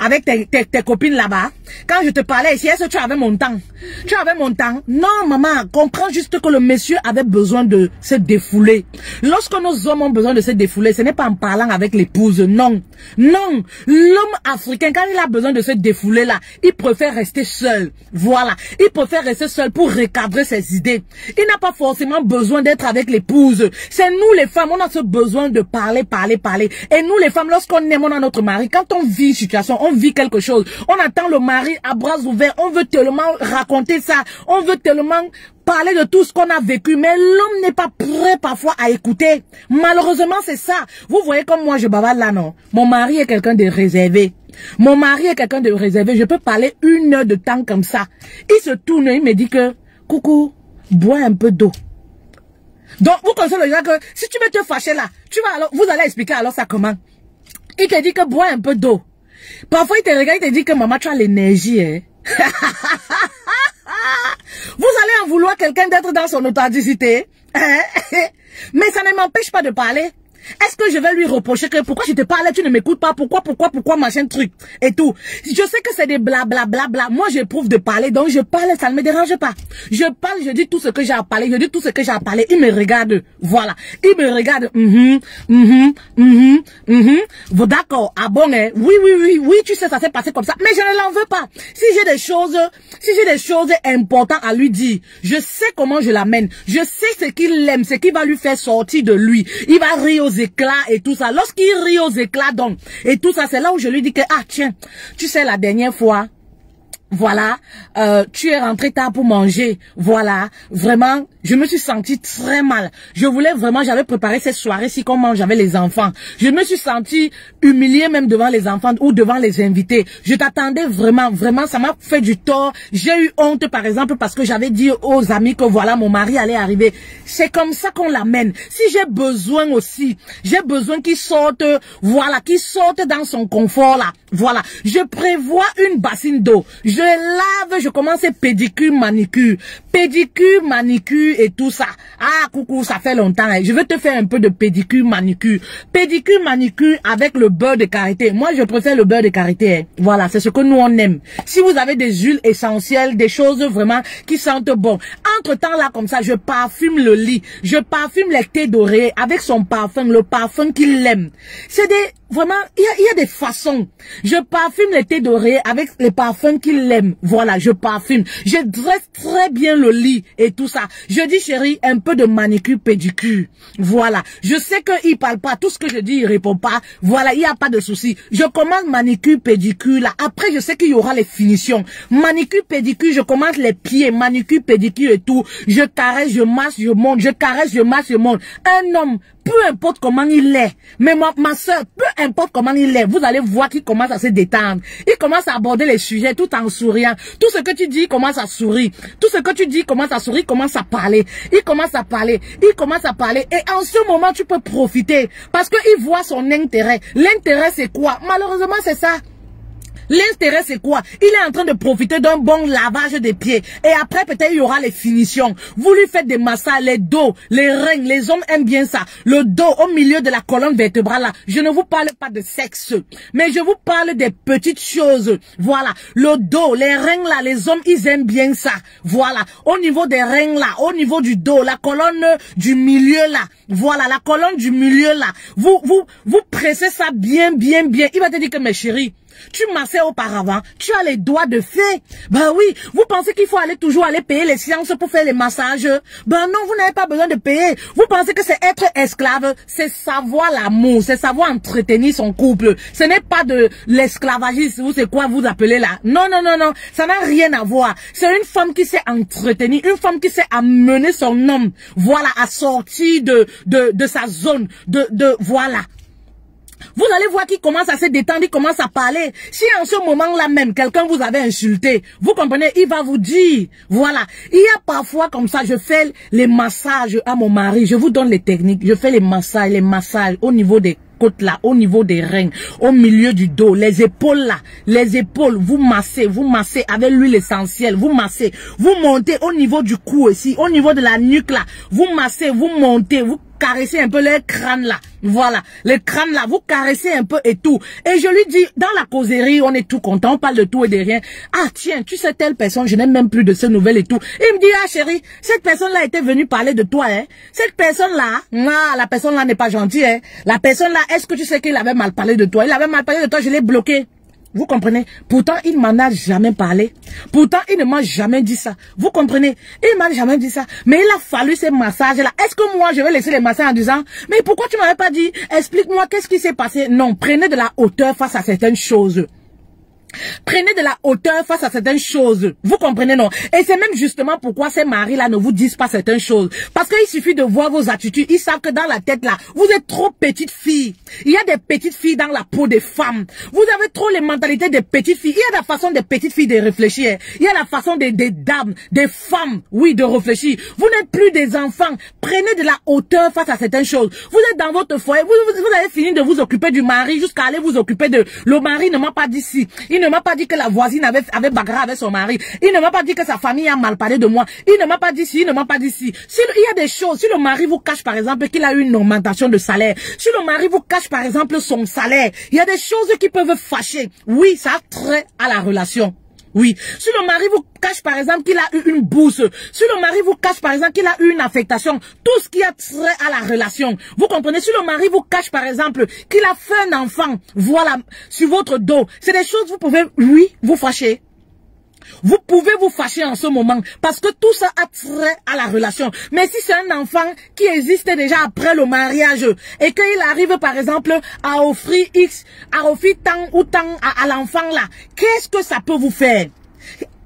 avec tes copines là-bas. Quand je te parlais ici, est-ce que tu avais mon temps? Tu avais mon temps? Non, maman, comprends juste que le monsieur avait besoin de se défouler. Lorsque nos hommes ont besoin de se défouler, ce n'est pas en parlant avec l'épouse, non. Non, l'homme africain, quand il a besoin de se défouler là, il préfère rester seul. Voilà, il préfère rester seul pour recadrer ses idées. Il n'a pas forcément besoin d'être avec l'épouse. C'est nous les femmes, on a ce besoin de parler. Et nous les femmes, lorsqu'on aime, on a notre mari. Quand on vit une situation, on vit quelque chose. On attend le mari à bras ouverts. On veut tellement raconter ça. On veut tellement parler de tout ce qu'on a vécu. Mais l'homme n'est pas prêt parfois à écouter. Malheureusement, c'est ça. Vous voyez comme moi, je bavarde là, non? Mon mari est quelqu'un de réservé. Mon mari est quelqu'un de réservé. Je peux parler 1 heure de temps comme ça. Il se tourne, il me dit que, coucou, bois un peu d'eau. Donc, vous connaissez le gars que, si tu veux te fâcher là, tu vas alors, vous allez expliquer alors ça comment. Il te dit que bois un peu d'eau. Parfois, il te regarde, il te dit que maman, tu as l'énergie, hein. Vous allez en vouloir quelqu'un d'être dans son authenticité. Mais ça ne m'empêche pas de parler. Est-ce que je vais lui reprocher que pourquoi je te parlais, tu ne m'écoutes pas, pourquoi, machin truc et tout. Je sais que c'est des blablabla. Moi, j'éprouve de parler, donc je parle, ça ne me dérange pas. Je parle, je dis tout ce que j'ai à parler, Il me regarde, voilà. Il me regarde, Vous d'accord, ah bon, hein? Oui, tu sais, ça s'est passé comme ça. Mais je ne l'en veux pas. Si j'ai des choses importantes à lui dire, je sais comment je l'amène. Je sais ce qu'il aime, ce qui va lui faire sortir de lui. Il va rire aux éclats et tout ça. Lorsqu'il rit aux éclats donc, et tout ça, c'est là où je lui dis que, ah tiens, tu sais la dernière fois, voilà, tu es rentré tard pour manger, voilà, vraiment, je me suis sentie très mal. Je voulais vraiment, j'avais préparé cette soirée-ci qu'on mange avec les enfants. Je me suis sentie humiliée même devant les enfants ou devant les invités. Je t'attendais vraiment, ça m'a fait du tort. J'ai eu honte par exemple parce que j'avais dit aux amis que voilà, mon mari allait arriver. C'est comme ça qu'on l'amène. Si j'ai besoin aussi, j'ai besoin qu'il sorte, voilà, qu'il sorte dans son confort là. Voilà, je prévois une bassine d'eau. Je lave, je commence pédicure, manicure et tout ça. Ah, coucou, ça fait longtemps. Hein. Je vais te faire un peu de pédicure, manicure. Pédicure, manicure avec le beurre de karité. Moi, je préfère le beurre de karité. Hein. Voilà, c'est ce que nous, on aime. Si vous avez des huiles essentielles, des choses vraiment qui sentent bon. Entre-temps, là, comme ça, je parfume le lit. Je parfume les thés dorés avec son parfum, le parfum qu'il aime. C'est des... Vraiment, il y a des façons. Je parfume les thés dorés avec les parfums qu'il aime. Voilà, je parfume. Je dresse très bien le lit et tout ça. Je dis, chérie, un peu de manicure, pédicure. Voilà. Je sais qu'il parle pas. Tout ce que je dis, il répond pas. Voilà, il n'y a pas de souci. Je commence manicure, pédicure là. Après, je sais qu'il y aura les finitions. Manicure, pédicure, je commence les pieds. Manicure, pédicure et tout. Je caresse, je masse, je monte. Je caresse, je masse, je monte. Un homme, peu importe comment il est, mais ma soeur, peu importe comment il est, vous allez voir qu'il commence à se détendre. Il commence à aborder les sujets tout en souriant. Tout ce que tu dis, il commence à sourire. Tout ce que tu dis, il commence à sourire, il commence à parler. Il commence à parler. Et en ce moment, tu peux profiter parce qu'il voit son intérêt. L'intérêt, c'est quoi? Malheureusement, c'est ça. L'intérêt, c'est quoi? Il est en train de profiter d'un bon lavage des pieds. Et après, peut-être, il y aura les finitions. Vous lui faites des massages, les dos, les reins. Les hommes aiment bien ça. Le dos, au milieu de la colonne vertébrale, là. Je ne vous parle pas de sexe. Mais je vous parle des petites choses. Voilà. Le dos, les reins, là, les hommes, ils aiment bien ça. Voilà. Au niveau des reins, là, au niveau du dos, la colonne du milieu, là. Voilà. La colonne du milieu, là. Vous pressez ça bien. Il va te dire que, mes chéris, tu massais auparavant, tu as les doigts de fée. Ben oui, vous pensez qu'il faut toujours aller payer les séances pour faire les massages? Ben non, vous n'avez pas besoin de payer. Vous pensez que c'est être esclave? C'est savoir l'amour, c'est savoir entretenir son couple. Ce n'est pas de l'esclavagisme ou c'est quoi vous appelez là. Non, ça n'a rien à voir. C'est une femme qui sait entretenir, une femme qui sait amener son homme, voilà, à sortir de sa zone, voilà. Vous allez voir qu'il commence à se détendre, il commence à parler. Si en ce moment-là même, quelqu'un vous avait insulté, vous comprenez, il va vous dire, voilà. Il y a parfois comme ça, je fais les massages à mon mari, je vous donne les techniques, je fais les massages au niveau des côtes là, au niveau des reins, au milieu du dos, les épaules là, les épaules, vous massez avec l'huile essentielle, vous massez, vous montez au niveau du cou aussi, au niveau de la nuque là, vous massez, vous montez, vous caressez un peu le crâne là, voilà, le crâne là, vous caressez un peu et tout. Et je lui dis, dans la causerie, on est tout content, on parle de tout et de rien. Ah tiens, tu sais telle personne, je n'ai même plus de ces nouvelles et tout. Il me dit, ah chérie, cette personne là était venue parler de toi, hein. Cette personne là, la personne là n'est pas gentille, hein. La personne là, est-ce que tu sais qu'il avait mal parlé de toi? Il avait mal parlé de toi, je l'ai bloqué. Vous comprenez? Pourtant, il m'en a jamais parlé. Pourtant, il ne m'a jamais dit ça. Vous comprenez? Il m'a jamais dit ça. Mais il a fallu ces massages-là. Est-ce que moi, je vais laisser les massages en disant, mais pourquoi tu m'avais pas dit? Explique-moi qu'est-ce qui s'est passé? Non, prenez de la hauteur face à certaines choses. Prenez de la hauteur face à certaines choses. Vous comprenez, non? Et c'est même justement pourquoi ces maris-là ne vous disent pas certaines choses. Parce qu'il suffit de voir vos attitudes. Ils savent que dans la tête, là, vous êtes trop petite fille. Il y a des petites filles dans la peau des femmes. Vous avez trop les mentalités des petites filles. Il y a la façon des petites filles de réfléchir. Il y a la façon des dames, des femmes, oui, de réfléchir. Vous n'êtes plus des enfants. Prenez de la hauteur face à certaines choses. Vous êtes dans votre foyer. Vous avez fini de vous occuper du mari jusqu'à aller vous occuper de... Le mari ne m'a pas dit si. Il ne m'a pas dit que la voisine avait bagarre avec son mari. Il ne m'a pas dit que sa famille a mal parlé de moi. Il ne m'a pas dit si, il ne m'a pas dit si. Il y a des choses, si le mari vous cache par exemple qu'il a eu une augmentation de salaire, si le mari vous cache par exemple son salaire, il y a des choses qui peuvent fâcher. Oui, ça a trait à la relation. Oui. Si le mari vous cache par exemple qu'il a eu une bourse, si le mari vous cache par exemple qu'il a eu une affectation, tout ce qui a trait à la relation. Vous comprenez? Si le mari vous cache par exemple qu'il a fait un enfant, voilà, sur votre dos, c'est des choses vous pouvez, oui, vous fâcher. Vous pouvez vous fâcher en ce moment parce que tout ça a trait à la relation. Mais si c'est un enfant qui existait déjà après le mariage et qu'il arrive par exemple à offrir X, à offrir tant ou tant à l'enfant là, qu'est-ce que ça peut vous faire?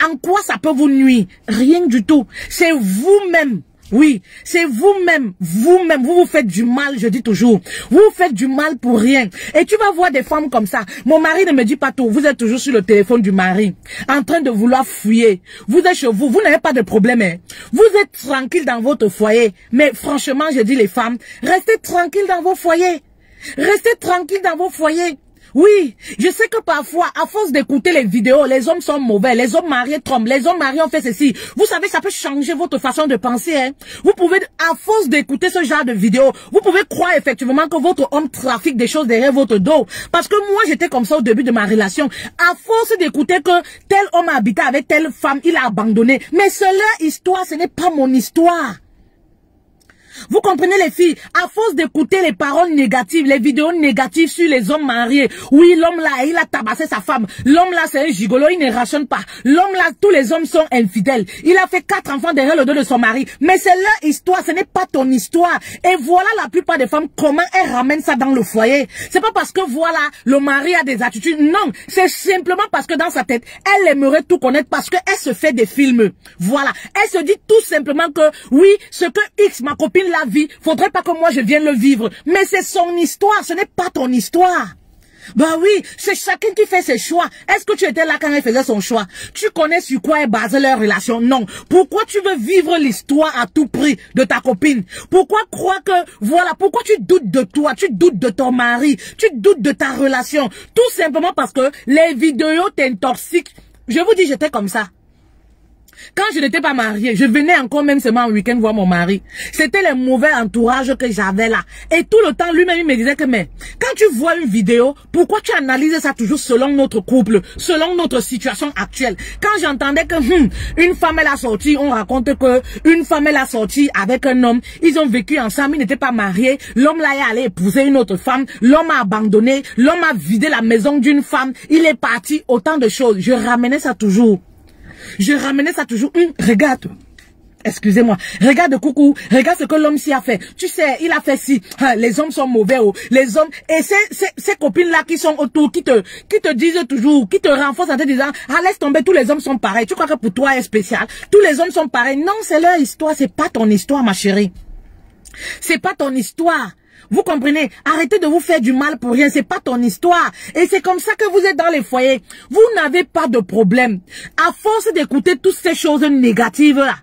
En quoi ça peut vous nuire? Rien du tout. C'est vous-même. Oui, c'est vous-même, vous vous faites du mal, je dis toujours. Vous vous faites du mal pour rien. Et tu vas voir des femmes comme ça. Mon mari ne me dit pas tout. Vous êtes toujours sur le téléphone du mari, en train de vouloir fouiller. Vous êtes chez vous, vous n'avez pas de problème. Hein. Vous êtes tranquille dans votre foyer. Mais franchement, je dis les femmes, restez tranquilles dans vos foyers. Restez tranquilles dans vos foyers. Oui, je sais que parfois, à force d'écouter les vidéos, les hommes sont mauvais, les hommes mariés trompent, les hommes mariés ont fait ceci. Vous savez, ça peut changer votre façon de penser. Hein. Vous pouvez, à force d'écouter ce genre de vidéos, vous pouvez croire effectivement que votre homme trafique des choses derrière votre dos. Parce que moi, j'étais comme ça au début de ma relation. À force d'écouter que tel homme habitait avec telle femme, il a abandonné. Mais c'est leur histoire, ce n'est pas mon histoire. Vous comprenez les filles, à force d'écouter les paroles négatives, les vidéos négatives sur les hommes mariés. Oui, l'homme là, il a tabassé sa femme. L'homme là, c'est un gigolo, il ne rationne pas. L'homme là, tous les hommes sont infidèles. Il a fait 4 enfants derrière le dos de son mari. Mais c'est leur histoire, ce n'est pas ton histoire. Et voilà la plupart des femmes, comment elles ramènent ça dans le foyer. C'est pas parce que voilà, le mari a des attitudes. Non, c'est simplement parce que dans sa tête, elle aimerait tout connaître parce qu'elle se fait des films. Voilà. Elle se dit tout simplement que, oui, ce que X, ma copine, la vie, faudrait pas que moi je vienne le vivre. Mais c'est son histoire, ce n'est pas ton histoire. Bah oui, c'est chacun qui fait ses choix. Est-ce que tu étais là quand elle faisait son choix? Tu connais sur quoi est basée leur relation? Non. Pourquoi tu veux vivre l'histoire à tout prix de ta copine? Pourquoi croire que, voilà, pourquoi tu doutes de toi? Tu doutes de ton mari? Tu doutes de ta relation? Tout simplement parce que les vidéos t'intoxiquent. Je vous dis, j'étais comme ça. Quand je n'étais pas mariée, je venais encore même seulement en week-end voir mon mari. C'était le mauvais entourage que j'avais là. Et tout le temps, lui-même, il me disait que, mais, quand tu vois une vidéo, pourquoi tu analyses ça toujours selon notre couple, selon notre situation actuelle? Quand j'entendais que, une femme, elle a sorti, on raconte que, une femme, elle a sorti avec un homme, ils ont vécu ensemble, ils n'étaient pas mariés, l'homme là est allé épouser une autre femme, l'homme a abandonné, l'homme a vidé la maison d'une femme, il est parti, autant de choses. Je ramenais ça toujours. Je ramenais ça toujours. Regarde. Excusez-moi. Regarde, coucou. Regarde ce que l'homme s'y a fait. Tu sais, il a fait ci. Les hommes sont mauvais. Oh. Les hommes. Et ces copines-là qui sont autour, qui te disent toujours, qui te renforcent en te disant, laisse tomber, tous les hommes sont pareils. Tu crois que pour toi, est spécial. Tous les hommes sont pareils. Non, c'est leur histoire. C'est pas ton histoire, ma chérie. C'est pas ton histoire. Vous comprenez? Arrêtez de vous faire du mal pour rien. C'est pas ton histoire. Et c'est comme ça que vous êtes dans les foyers. Vous n'avez pas de problème. À force d'écouter toutes ces choses négatives là.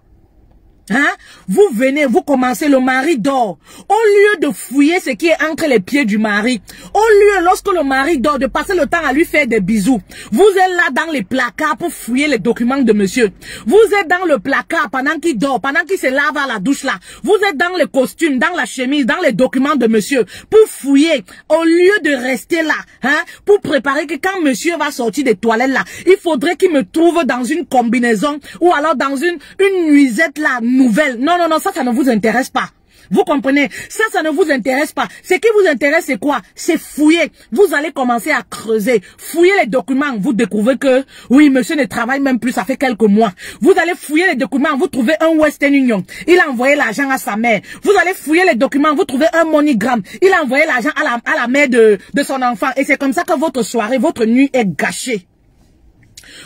Hein? Vous venez, vous commencez, le mari dort. Au lieu de fouiller ce qui est entre les pieds du mari, au lieu, lorsque le mari dort, de passer le temps à lui faire des bisous, vous êtes là dans les placards pour fouiller les documents de monsieur. Vous êtes dans le placard pendant qu'il dort, pendant qu'il se lave à la douche là. Vous êtes dans les costumes, dans la chemise, dans les documents de monsieur, pour fouiller, au lieu de rester là, hein, pour préparer que quand monsieur va sortir des toilettes là, il faudrait qu'il me trouve dans une combinaison, ou alors dans une nuisette là, nouvelle. Non, non, non, ça ne vous intéresse pas. Vous comprenez? Ça ne vous intéresse pas. Ce qui vous intéresse, c'est quoi? C'est fouiller. Vous allez commencer à creuser. Fouiller les documents. Vous découvrez que, oui, monsieur ne travaille même plus, ça fait quelques mois. Vous allez fouiller les documents. Vous trouvez un Western Union. Il a envoyé l'argent à sa mère. Vous allez fouiller les documents. Vous trouvez un MoneyGram. Il a envoyé l'argent à la mère de son enfant. Et c'est comme ça que votre soirée, votre nuit est gâchée.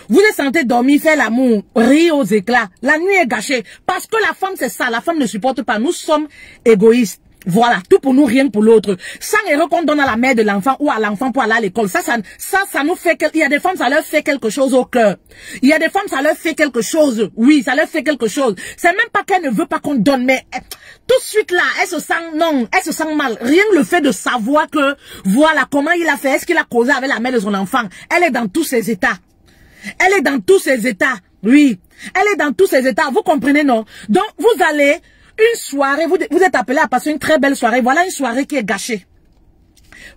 Vous êtes censé dormir, faire l'amour, rire aux éclats. La nuit est gâchée. Parce que la femme, c'est ça. La femme ne supporte pas. Nous sommes égoïstes. Voilà, tout pour nous, rien pour l'autre. 100 € qu'on donne à la mère de l'enfant ou à l'enfant pour aller à l'école, ça nous fait il y a des femmes, ça leur fait quelque chose au cœur. Il y a des femmes, ça leur fait quelque chose. Oui, ça leur fait quelque chose. C'est même pas qu'elle ne veut pas qu'on donne, mais tout de suite là, elle se sent, non, elle se sent mal. Rien que le fait de savoir que, voilà, comment il a fait, est-ce qu'il a causé avec la mère de son enfant. Elle est dans tous ses états. Elle est dans tous ses états. Oui. Elle est dans tous ses états. Vous comprenez, non? Donc, vous allez, une soirée, vous êtes appelé à passer une très belle soirée. Voilà une soirée qui est gâchée.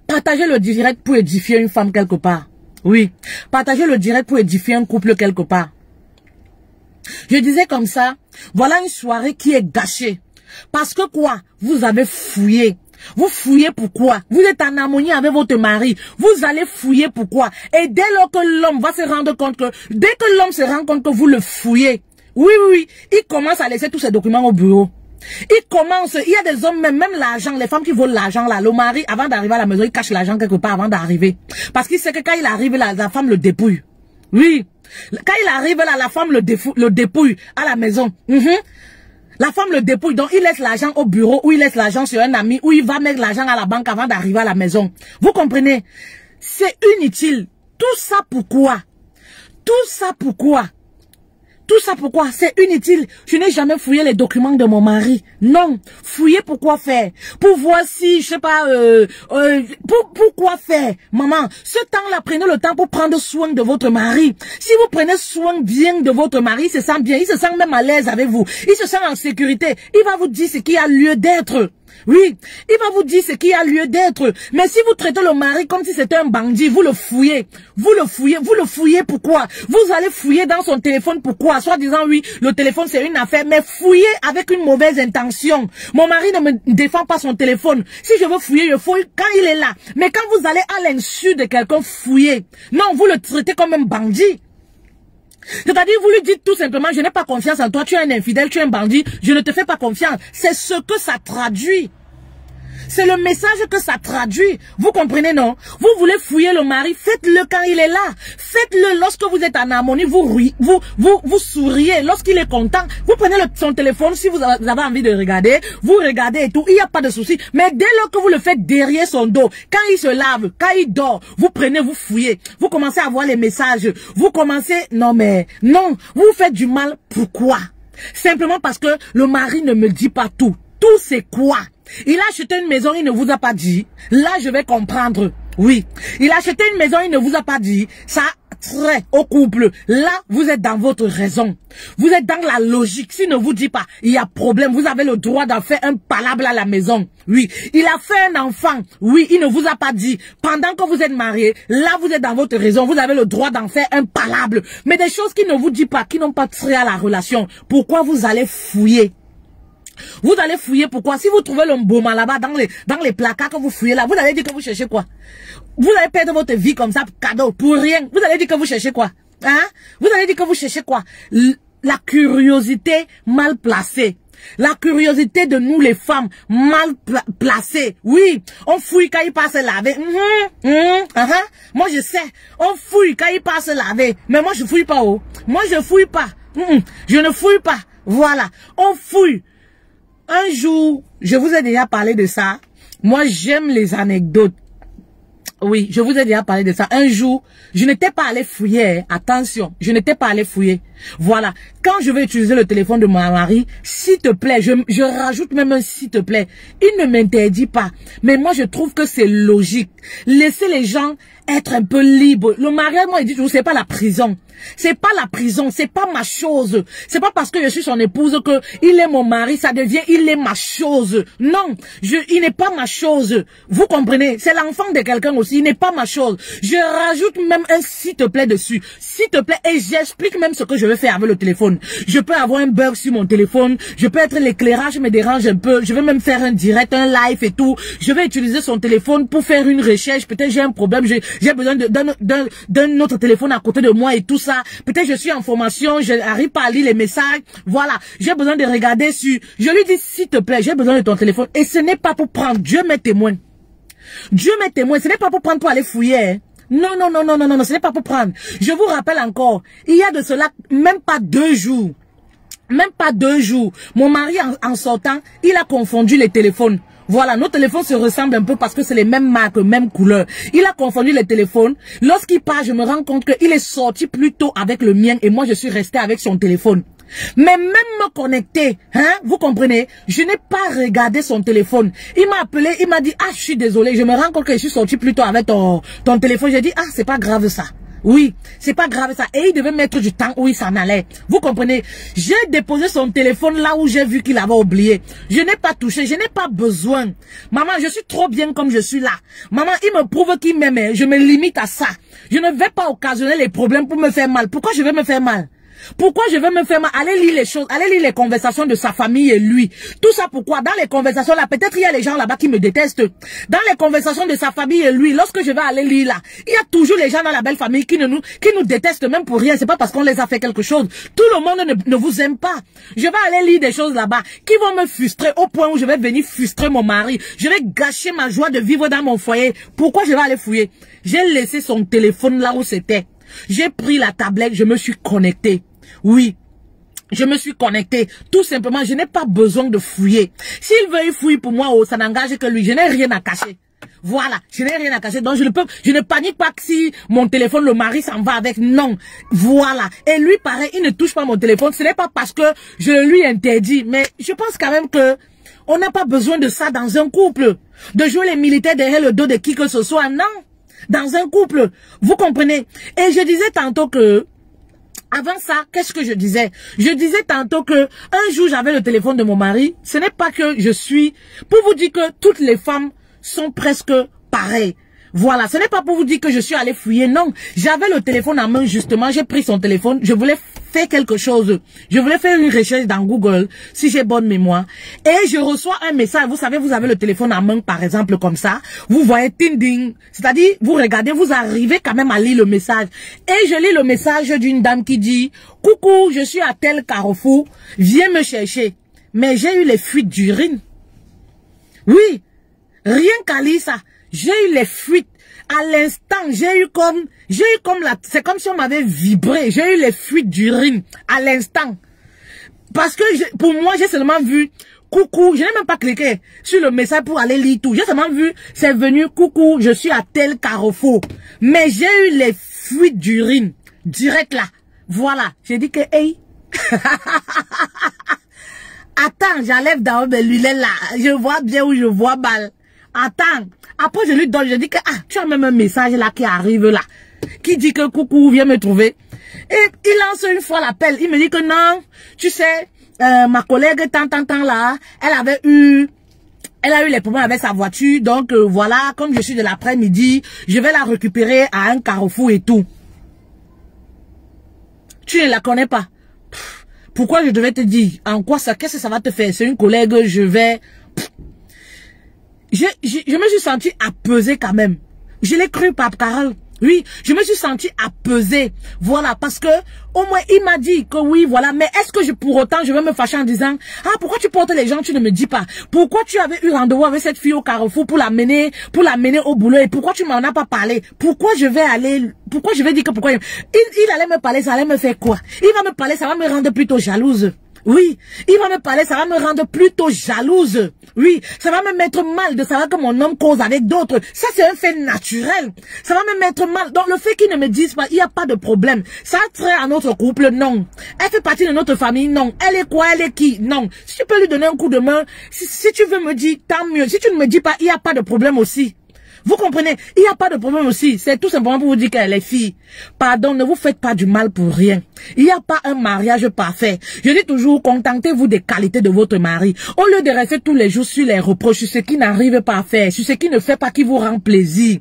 Partagez le direct pour édifier une femme quelque part. Oui. Partagez le direct pour édifier un couple quelque part. Je disais comme ça, voilà une soirée qui est gâchée. Parce que quoi? Vous avez fouillé. Vous fouillez pourquoi? Vous êtes en harmonie avec votre mari. Vous allez fouiller pourquoi? Et dès lors que l'homme va se rendre compte que, dès que l'homme se rend compte que vous le fouillez, oui, il commence à laisser tous ses documents au bureau. Il y a des hommes, même l'argent, les femmes qui volent l'argent là, le mari, avant d'arriver à la maison, il cache l'argent quelque part avant d'arriver. Parce qu'il sait que quand il arrive là, la femme le dépouille. Oui. Quand il arrive là, la femme le dépouille à la maison. La femme le dépouille, donc il laisse l'argent au bureau, ou il laisse l'argent sur un ami, ou il va mettre l'argent à la banque avant d'arriver à la maison. Vous comprenez? C'est inutile. Tout ça pourquoi? Tout ça pourquoi? Tout ça pourquoi? C'est inutile. Je n'ai jamais fouillé les documents de mon mari. Non. Fouiller pourquoi faire? Pour voir si, je sais pas, pourquoi faire? Maman, ce temps-là, prenez le temps pour prendre soin de votre mari. Si vous prenez soin bien de votre mari, il se sent bien. Il se sent même à l'aise avec vous. Il se sent en sécurité. Il va vous dire ce qui a lieu d'être. Oui, il va vous dire ce qui a lieu d'être. Mais si vous traitez le mari comme si c'était un bandit, vous le fouillez. Vous le fouillez pourquoi? Vous allez fouiller dans son téléphone pourquoi? Soit disant oui, le téléphone c'est une affaire, mais fouillez avec une mauvaise intention. Mon mari ne me défend pas son téléphone. Si je veux fouiller, je fouille quand il est là. Mais quand vous allez à l'insu de quelqu'un fouiller, non, vous le traitez comme un bandit. C'est-à-dire, vous lui dites tout simplement, je n'ai pas confiance en toi, tu es un infidèle, tu es un bandit, je ne te fais pas confiance. C'est ce que ça traduit. C'est le message que ça traduit. Vous comprenez, non? Vous voulez fouiller le mari, faites-le quand il est là. Faites-le lorsque vous êtes en harmonie, vous souriez. Lorsqu'il est content, vous prenez son téléphone, si vous avez envie de regarder, vous regardez et tout, il n'y a pas de souci. Mais dès lors que vous le faites derrière son dos, quand il se lave, quand il dort, vous prenez, vous fouillez. Vous commencez à voir les messages. Vous commencez, non, vous faites du mal. Pourquoi? Simplement parce que le mari ne me dit pas tout. Tout c'est quoi? Il a acheté une maison, il ne vous a pas dit. Là, je vais comprendre. Oui. Il a acheté une maison, il ne vous a pas dit. Ça trait au couple. Là, vous êtes dans votre raison. Vous êtes dans la logique. S'il ne vous dit pas, il y a problème. Vous avez le droit d'en faire un palabre à la maison. Oui. Il a fait un enfant. Oui, il ne vous a pas dit. Pendant que vous êtes mariés, là, vous êtes dans votre raison. Vous avez le droit d'en faire un palabre. Mais des choses qu'il ne vous dit pas, qui n'ont pas trait à la relation. Pourquoi vous allez fouiller? Vous allez fouiller pourquoi? Si vous trouvez le mboma là-bas dans les placards que vous fouillez là, vous allez dire que vous cherchez quoi? Vous allez perdre votre vie comme ça, cadeau, pour rien. Vous allez dire que vous cherchez quoi? Hein? Vous allez dire que vous cherchez quoi? La curiosité mal placée. La curiosité de nous les femmes mal placée. Oui, on fouille quand il passe laver. Moi je sais, on fouille quand il passe laver. Mais moi je fouille pas. Oh. Moi je fouille pas. Je ne fouille pas. Voilà, on fouille. Un jour, je vous ai déjà parlé de ça. Moi, j'aime les anecdotes. Oui, je vous ai déjà parlé de ça. Un jour, je n'étais pas allé fouiller. Attention, je n'étais pas allé fouiller. Voilà. Quand je vais utiliser le téléphone de mon mari, s'il te plaît, je rajoute même un s'il te plaît. Il ne m'interdit pas. Mais moi, je trouve que c'est logique. Laissez les gens être un peu libres. Le mariage, moi, il dit, c'est pas la prison. C'est pas la prison, c'est pas ma chose. C'est pas parce que je suis son épouse que il est mon mari, ça devient il est ma chose. Non, il n'est pas ma chose. Vous comprenez? C'est l'enfant de quelqu'un aussi, il n'est pas ma chose. Je rajoute même un s'il te plaît dessus. S'il te plaît, et j'explique même ce que je vais faire avec le téléphone. Je peux avoir un bug sur mon téléphone, je peux être l'éclairage me dérange un peu, je vais même faire un direct, un live et tout. Je vais utiliser son téléphone pour faire une recherche, peut-être j'ai un problème, j'ai besoin d'un autre téléphone à côté de moi et tout ça. Peut-être je suis en formation, je n'arrive pas à lire les messages. Voilà, j'ai besoin de regarder sur... Je lui dis, s'il te plaît, j'ai besoin de ton téléphone. Et ce n'est pas pour prendre, Dieu m'est témoin. Dieu m'est témoin, ce n'est pas pour prendre pour aller fouiller. Hein. Non, non, non, non, non, non, ce n'est pas pour prendre. Je vous rappelle encore, il y a de cela même pas 2 jours. Même pas 2 jours. Mon mari, en sortant, il a confondu les téléphones. Voilà, nos téléphones se ressemblent un peu parce que c'est les mêmes marques, mêmes couleurs. Il a confondu les téléphones. Lorsqu'il part, je me rends compte qu'il est sorti plus tôt avec le mien et moi, je suis restée avec son téléphone. Mais même me connecter, hein, vous comprenez, je n'ai pas regardé son téléphone. Il m'a appelé, il m'a dit, ah, je suis désolé, je me rends compte que je suis sorti plus tôt avec ton téléphone. J'ai dit, ah, c'est pas grave ça. Oui, c'est pas grave ça. Et il devait mettre du temps où il s'en allait. Vous comprenez? J'ai déposé son téléphone là où j'ai vu qu'il avait oublié. Je n'ai pas touché, je n'ai pas besoin. Maman, je suis trop bien comme je suis là. Maman, il me prouve qu'il m'aime. Je me limite à ça. Je ne vais pas occasionner les problèmes pour me faire mal. Pourquoi je vais me faire mal? Pourquoi je vais me faire mal? Allez lire les choses, allez lire les conversations de sa famille et lui. Tout ça pourquoi? Dans les conversations là, peut-être il y a les gens là-bas qui me détestent. Dans les conversations de sa famille et lui, lorsque je vais aller lire là, il y a toujours les gens dans la belle famille qui nous détestent même pour rien. C'est pas parce qu'on les a fait quelque chose. Tout le monde ne vous aime pas. Je vais aller lire des choses là-bas qui vont me frustrer au point où je vais venir frustrer mon mari. Je vais gâcher ma joie de vivre dans mon foyer. Pourquoi je vais aller fouiller? J'ai laissé son téléphone là où c'était. J'ai pris la tablette, je me suis connecté. Oui, je me suis connecté. Tout simplement, je n'ai pas besoin de fouiller. S'il veut fouiller pour moi, ça n'engage que lui. Je n'ai rien à cacher. Voilà, je n'ai rien à cacher. Donc, je ne panique pas que si mon téléphone, le mari s'en va avec. Non. Voilà. Et lui, pareil, il ne touche pas mon téléphone. Ce n'est pas parce que je lui interdis. Mais je pense quand même que on n'a pas besoin de ça dans un couple. De jouer les militaires derrière le dos de qui que ce soit. Non. Dans un couple, vous comprenez. Et je disais tantôt que, avant ça, qu'est-ce que je disais? Je disais tantôt que, un jour j'avais le téléphone de mon mari. Ce n'est pas que je suis, pour vous dire que toutes les femmes sont presque pareilles. Voilà, ce n'est pas pour vous dire que je suis allée fouiller, non. J'avais le téléphone en main justement, j'ai pris son téléphone, je voulais faire quelque chose. Je voulais faire une recherche dans Google, si j'ai bonne mémoire. Et je reçois un message, vous savez, vous avez le téléphone en main par exemple comme ça. Vous voyez ting ding, c'est-à-dire vous regardez, vous arrivez quand même à lire le message. Et je lis le message d'une dame qui dit, coucou, je suis à tel carrefour, viens me chercher. Mais j'ai eu les fuites d'urine. Oui, rien qu'à lire ça. J'ai eu les fuites. À l'instant, j'ai eu comme c'est comme si on m'avait vibré. J'ai eu les fuites d'urine. À l'instant. Parce que pour moi, j'ai seulement vu coucou. Je n'ai même pas cliqué sur le message pour aller lire tout. J'ai seulement vu, c'est venu coucou, je suis à tel carrefour. Mais j'ai eu les fuites d'urine. Direct là. Voilà. J'ai dit que, hey. Attends, j'enlève d'abord mes lunettes là. Je vois bien où je vois mal. Attends. Après, je lui donne, je dis que, ah, tu as même un message là qui arrive là. Qui dit que coucou, viens me trouver. Et il lance une fois l'appel. Il me dit que non, tu sais, ma collègue tant là, elle a eu les problèmes avec sa voiture. Donc, voilà, comme je suis de l'après-midi, je vais la récupérer à un carrefour et tout. Tu ne la connais pas. Pourquoi je devais te dire? En quoi ça? Qu'est-ce que ça va te faire? C'est une collègue, je vais... Je me suis senti apaisée quand même. Je l'ai cru, Pape Carole. Oui, je me suis senti apaisée. Voilà, parce que au moins il m'a dit que oui, voilà. Mais est-ce que pour autant je vais me fâcher en disant, ah, pourquoi tu portes les gens, tu ne me dis pas? Pourquoi tu avais eu rendez-vous avec cette fille au carrefour pour l'amener au boulot et pourquoi tu m'en as pas parlé? Pourquoi je vais dire que pourquoi il allait me parler, ça allait me faire quoi? Il va me parler, ça va me rendre plutôt jalouse. Oui, il va me parler, ça va me rendre plutôt jalouse. Oui, ça va me mettre mal de savoir que mon homme cause avec d'autres. Ça, c'est un fait naturel. Ça va me mettre mal. Donc, le fait qu'ils ne me disent pas, il n'y a pas de problème. Ça a trait à notre couple, non. Elle fait partie de notre famille, non. Elle est quoi, elle est qui? Non. Si tu peux lui donner un coup de main, si tu veux me dire, tant mieux. Si tu ne me dis pas, il n'y a pas de problème aussi. Vous comprenez? Il n'y a pas de problème aussi. C'est tout simplement pour vous dire qu'elle est fille. Pardon, ne vous faites pas du mal pour rien. Il n'y a pas un mariage parfait. Je dis toujours, contentez-vous des qualités de votre mari. Au lieu de rester tous les jours sur les reproches, sur ce qui n'arrive pas à faire, sur ce qui ne fait pas qui vous rend plaisir.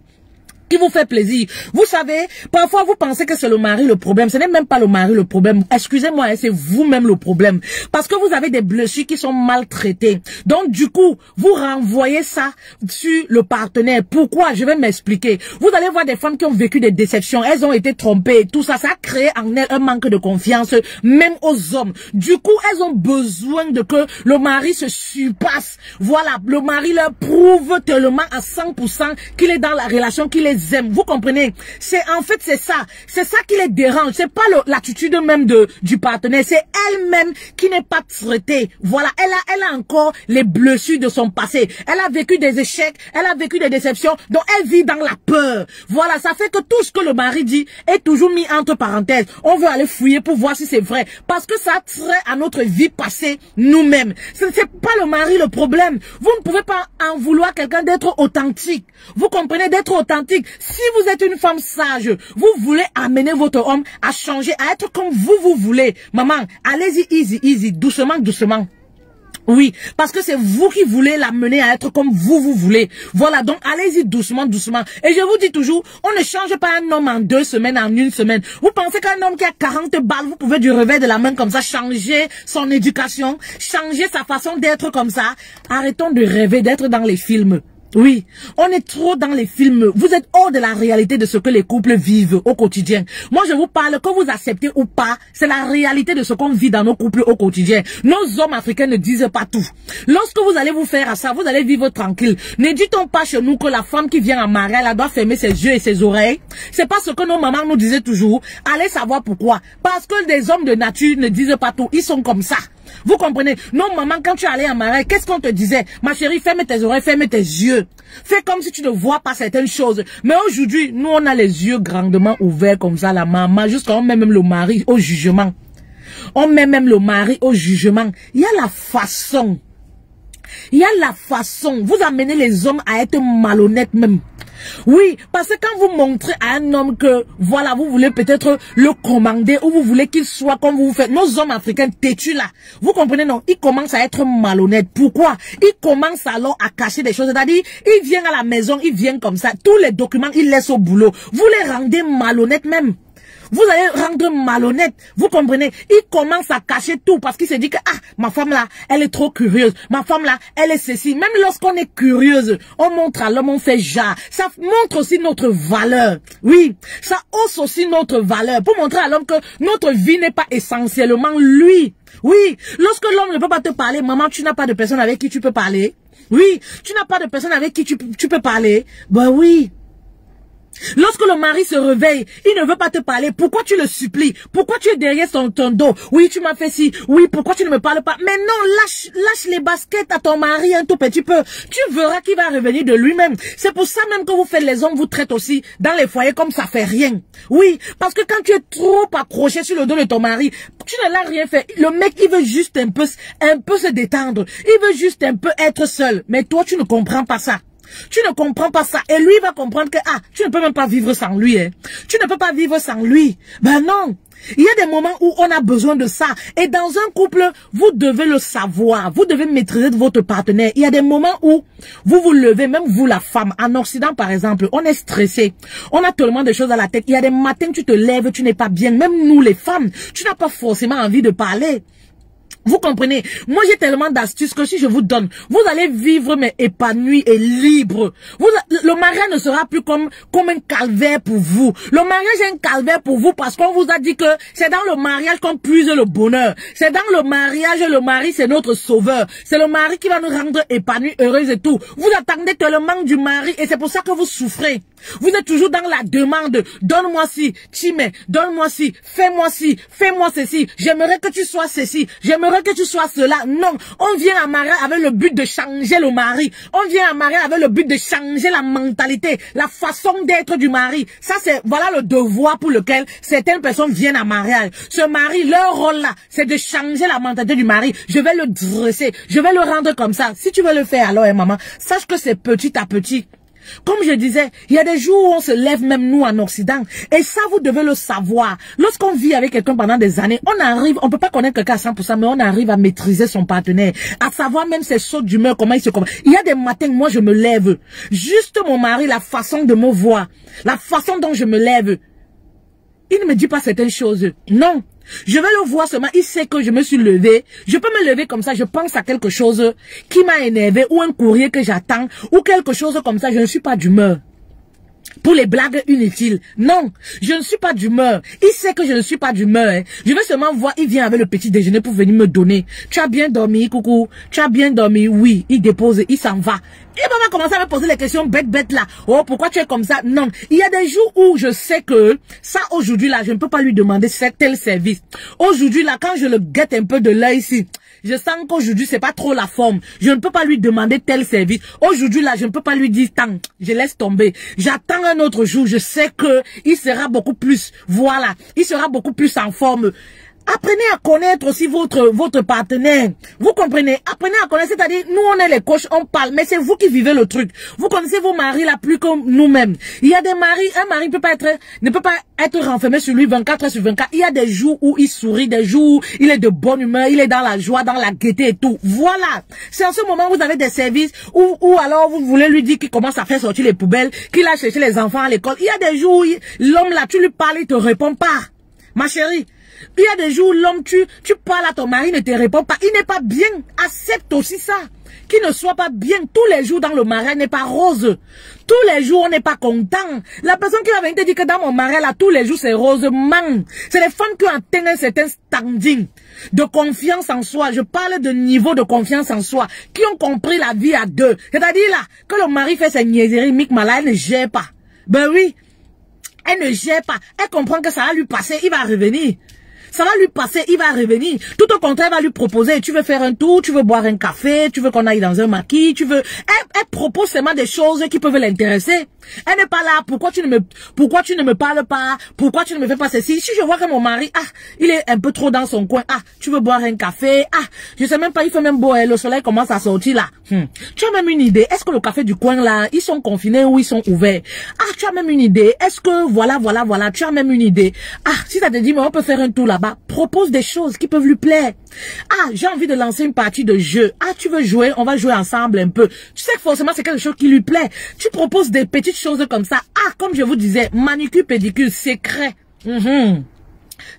Qui vous fait plaisir. Vous savez, parfois vous pensez que c'est le mari le problème. Ce n'est même pas le mari le problème. Excusez-moi, c'est vous-même le problème. Parce que vous avez des blessures qui sont maltraitées. Donc du coup, vous renvoyez ça sur le partenaire. Pourquoi? Je vais m'expliquer. Vous allez voir des femmes qui ont vécu des déceptions. Elles ont été trompées. Tout ça, ça a créé en elles un manque de confiance, même aux hommes. Du coup, elles ont besoin de que le mari se surpasse. Voilà, le mari leur prouve tellement à 100% qu'il est dans la relation, qu'il les les aime. Vous comprenez? En fait, c'est ça. C'est ça qui les dérange. C'est pas l'attitude même du partenaire. C'est elle-même qui n'est pas traitée. Voilà. Elle a encore les blessures de son passé. Elle a vécu des échecs. Elle a vécu des déceptions. Donc, elle vit dans la peur. Voilà. Ça fait que tout ce que le mari dit est toujours mis entre parenthèses. On veut aller fouiller pour voir si c'est vrai. Parce que ça a trait à notre vie passée nous-mêmes. Ce n'est pas le mari le problème. Vous ne pouvez pas en vouloir quelqu'un d'être authentique. Vous comprenez, d'être authentique. Si vous êtes une femme sage, vous voulez amener votre homme à changer, à être comme vous voulez. Maman, allez-y, easy, doucement, doucement. Oui, parce que c'est vous qui voulez l'amener à être comme vous voulez. Voilà, donc allez-y doucement, doucement. Et je vous dis toujours, on ne change pas un homme en 2 semaines, en 1 semaine. Vous pensez qu'un homme qui a 40 balles, vous pouvez du revers de la main comme ça changer son éducation, changer sa façon d'être comme ça. Arrêtons de rêver d'être dans les films. Oui, on est trop dans les films. Vous êtes hors de la réalité de ce que les couples vivent au quotidien. Moi, je vous parle, que vous acceptez ou pas, c'est la réalité de ce qu'on vit dans nos couples au quotidien. Nos hommes africains ne disent pas tout. Lorsque vous allez vous faire à ça, vous allez vivre tranquille. Ne dit-on pas chez nous que la femme qui vient en mariage, elle doit fermer ses yeux et ses oreilles? C'est pas ce que nos mamans nous disaient toujours. Allez savoir pourquoi. Parce que des hommes de nature ne disent pas tout. Ils sont comme ça. Vous comprenez? Non, maman, quand tu allais en mariage, qu'est-ce qu'on te disait? Ma chérie, ferme tes oreilles, ferme tes yeux. Fais comme si tu ne vois pas certaines choses. Mais aujourd'hui, nous, on a les yeux grandement ouverts comme ça, la maman, jusqu'à on met même le mari au jugement. On met même le mari au jugement. Il y a la façon. Il y a la façon. Vous amenez les hommes à être malhonnêtes même. Oui, parce que quand vous montrez à un homme que, voilà, vous voulez peut-être le commander ou vous voulez qu'il soit comme vous faites, nos hommes africains têtus là, vous comprenez, non, ils commencent à être malhonnêtes. Pourquoi? Ils commencent alors à cacher des choses, c'est-à-dire, ils viennent à la maison, ils viennent comme ça, tous les documents, ils laissent au boulot. Vous les rendez malhonnêtes même. Vous allez rendre malhonnête, vous comprenez? Il commence à cacher tout parce qu'il se dit que, ah, ma femme là, elle est trop curieuse. Ma femme là, elle est ceci. Même lorsqu'on est curieuse, on montre à l'homme, on fait genre. Ça montre aussi notre valeur. Oui, ça hausse aussi notre valeur pour montrer à l'homme que notre vie n'est pas essentiellement lui. Oui, lorsque l'homme ne peut pas te parler, maman, tu n'as pas de personne avec qui tu peux parler. Oui, tu n'as pas de personne avec qui tu peux parler. Ben oui. Lorsque le mari se réveille, il ne veut pas te parler. Pourquoi tu le supplies? Pourquoi tu es derrière ton dos? Oui, tu m'as fait ci. Oui, pourquoi tu ne me parles pas? Mais non, lâche les baskets à ton mari un tout petit peu. Tu verras qu'il va revenir de lui-même. C'est pour ça même que vous faites les hommes, vous traitent aussi dans les foyers comme ça fait rien. Oui, parce que quand tu es trop accroché sur le dos de ton mari, tu ne l'as rien fait. Le mec, il veut juste un peu se détendre. Il veut juste un peu être seul. Mais toi, tu ne comprends pas ça. Tu ne comprends pas ça. Et lui va comprendre que, ah, tu ne peux même pas vivre sans lui. Hein. Tu ne peux pas vivre sans lui. Ben non. Il y a des moments où on a besoin de ça. Et dans un couple, vous devez le savoir. Vous devez maîtriser votre partenaire. Il y a des moments où vous vous levez, même vous la femme. En Occident, par exemple, on est stressé. On a tellement de choses à la tête. Il y a des matins, tu te lèves, tu n'es pas bien. Même nous, les femmes, tu n'as pas forcément envie de parler. Vous comprenez? Moi, j'ai tellement d'astuces que si je vous donne, vous allez vivre mais épanoui et libre. Le mariage ne sera plus comme un calvaire pour vous. Le mariage est un calvaire pour vous parce qu'on vous a dit que c'est dans le mariage qu'on puise le bonheur. C'est dans le mariage, le mari, c'est notre sauveur. C'est le mari qui va nous rendre épanouis, heureux et tout. Vous attendez tellement du mari et c'est pour ça que vous souffrez. Vous êtes toujours dans la demande. Donne-moi ci, Chimé, donne-moi ci, fais-moi ceci. J'aimerais que tu sois ceci. J'aimerais que tu sois cela. Non, on vient à mariage avec le but de changer le mari. On vient à mariage avec le but de changer la mentalité, la façon d'être du mari. Ça, c'est, voilà le devoir pour lequel certaines personnes viennent à mariage. Ce mari, leur rôle là, c'est de changer la mentalité du mari. Je vais le dresser. Je vais le rendre comme ça. Si tu veux le faire, alors, maman, sache que c'est petit à petit. Comme je disais, il y a des jours où on se lève même nous en Occident. Et ça, vous devez le savoir. Lorsqu'on vit avec quelqu'un pendant des années, on peut pas connaître quelqu'un à 100%, mais on arrive à maîtriser son partenaire. À savoir même ses sautes d'humeur, comment il se comporte. Il y a des matins, moi, je me lève. Juste mon mari, la façon de me voir, la façon dont je me lève. Il ne me dit pas certaines choses. Non. Je vais le voir seulement, il sait que je me suis levée. Je peux me lever comme ça, je pense à quelque chose qui m'a énervé, ou un courrier que j'attends, ou quelque chose comme ça, je ne suis pas d'humeur. pour les blagues inutiles. Non, je ne suis pas d'humeur. Il sait que je ne suis pas d'humeur. Hein. Je vais seulement voir, il vient avec le petit déjeuner pour venir me donner. Tu as bien dormi, coucou? Tu as bien dormi? Oui, il dépose, il s'en va. Il va commencer à me poser les questions bêtes là. Oh, pourquoi tu es comme ça? Non, il y a des jours où je sais que ça, aujourd'hui là, je ne peux pas lui demander tel service. Aujourd'hui là, quand je le guette un peu de l'œil ici, je sens qu'aujourd'hui, c'est pas trop la forme. Je ne peux pas lui demander tel service. Aujourd'hui, là, je ne peux pas lui dire tant. Je laisse tomber. J'attends un autre jour. Je sais que il sera beaucoup plus, voilà, il sera beaucoup plus en forme. Apprenez à connaître aussi votre partenaire. Vous comprenez? Apprenez à connaître, c'est-à-dire, nous, on est les coachs, on parle, mais c'est vous qui vivez le truc. Vous connaissez vos maris là plus que nous-mêmes. Il y a des maris, un mari ne peut pas être renfermé sur lui 24 heures sur 24. Il y a des jours où il sourit, des jours où il est de bonne humeur, il est dans la joie, dans la gaieté et tout. Voilà. C'est en ce moment où vous avez des services, ou alors vous voulez lui dire qu'il commence à faire sortir les poubelles, qu'il a cherché les enfants à l'école. Il y a des jours où l'homme là, tu lui parles, il te répond pas. Ma chérie. Il y a des jours où l'homme, tu parles à ton mari, ne te répond pas. Il n'est pas bien. Accepte aussi ça. Qu'il ne soit pas bien. Tous les jours dans le mariage n'est pas rose. Tous les jours, on n'est pas content. La personne qui va venir te dire que dans mon mariage, là, tous les jours, c'est rose, man. C'est les femmes qui ont atteint un certain standing de confiance en soi. Je parle de niveau de confiance en soi. Qui ont compris la vie à deux. C'est-à-dire là, que le mari fait ses niaiseries, Mick Mala, elle ne gère pas. Ben oui. Elle ne gère pas. Elle comprend que ça va lui passer, il va revenir. Ça va lui passer, il va revenir. Tout au contraire, elle va lui proposer, tu veux faire un tour, tu veux boire un café, tu veux qu'on aille dans un maquis, tu veux... Elle propose seulement des choses qui peuvent l'intéresser. Elle n'est pas là, pourquoi tu ne me parles pas, pourquoi tu ne me fais pas ceci. Si je vois que mon mari, il est un peu trop dans son coin, tu veux boire un café, je sais même pas, il fait même beau, le soleil commence à sortir là. Tu as même une idée, est-ce que le café du coin là, ils sont confinés ou ils sont ouverts? Tu as même une idée, est-ce que, voilà, tu as même une idée. Si ça te dit, mais on peut faire un tour là-bas, propose des choses qui peuvent lui plaire. J'ai envie de lancer une partie de jeu. Tu veux jouer, on va jouer ensemble un peu. Tu sais que forcément c'est quelque chose qui lui plaît. Tu proposes des petites choses comme ça. Comme je vous disais, manicure, pédicure, secret.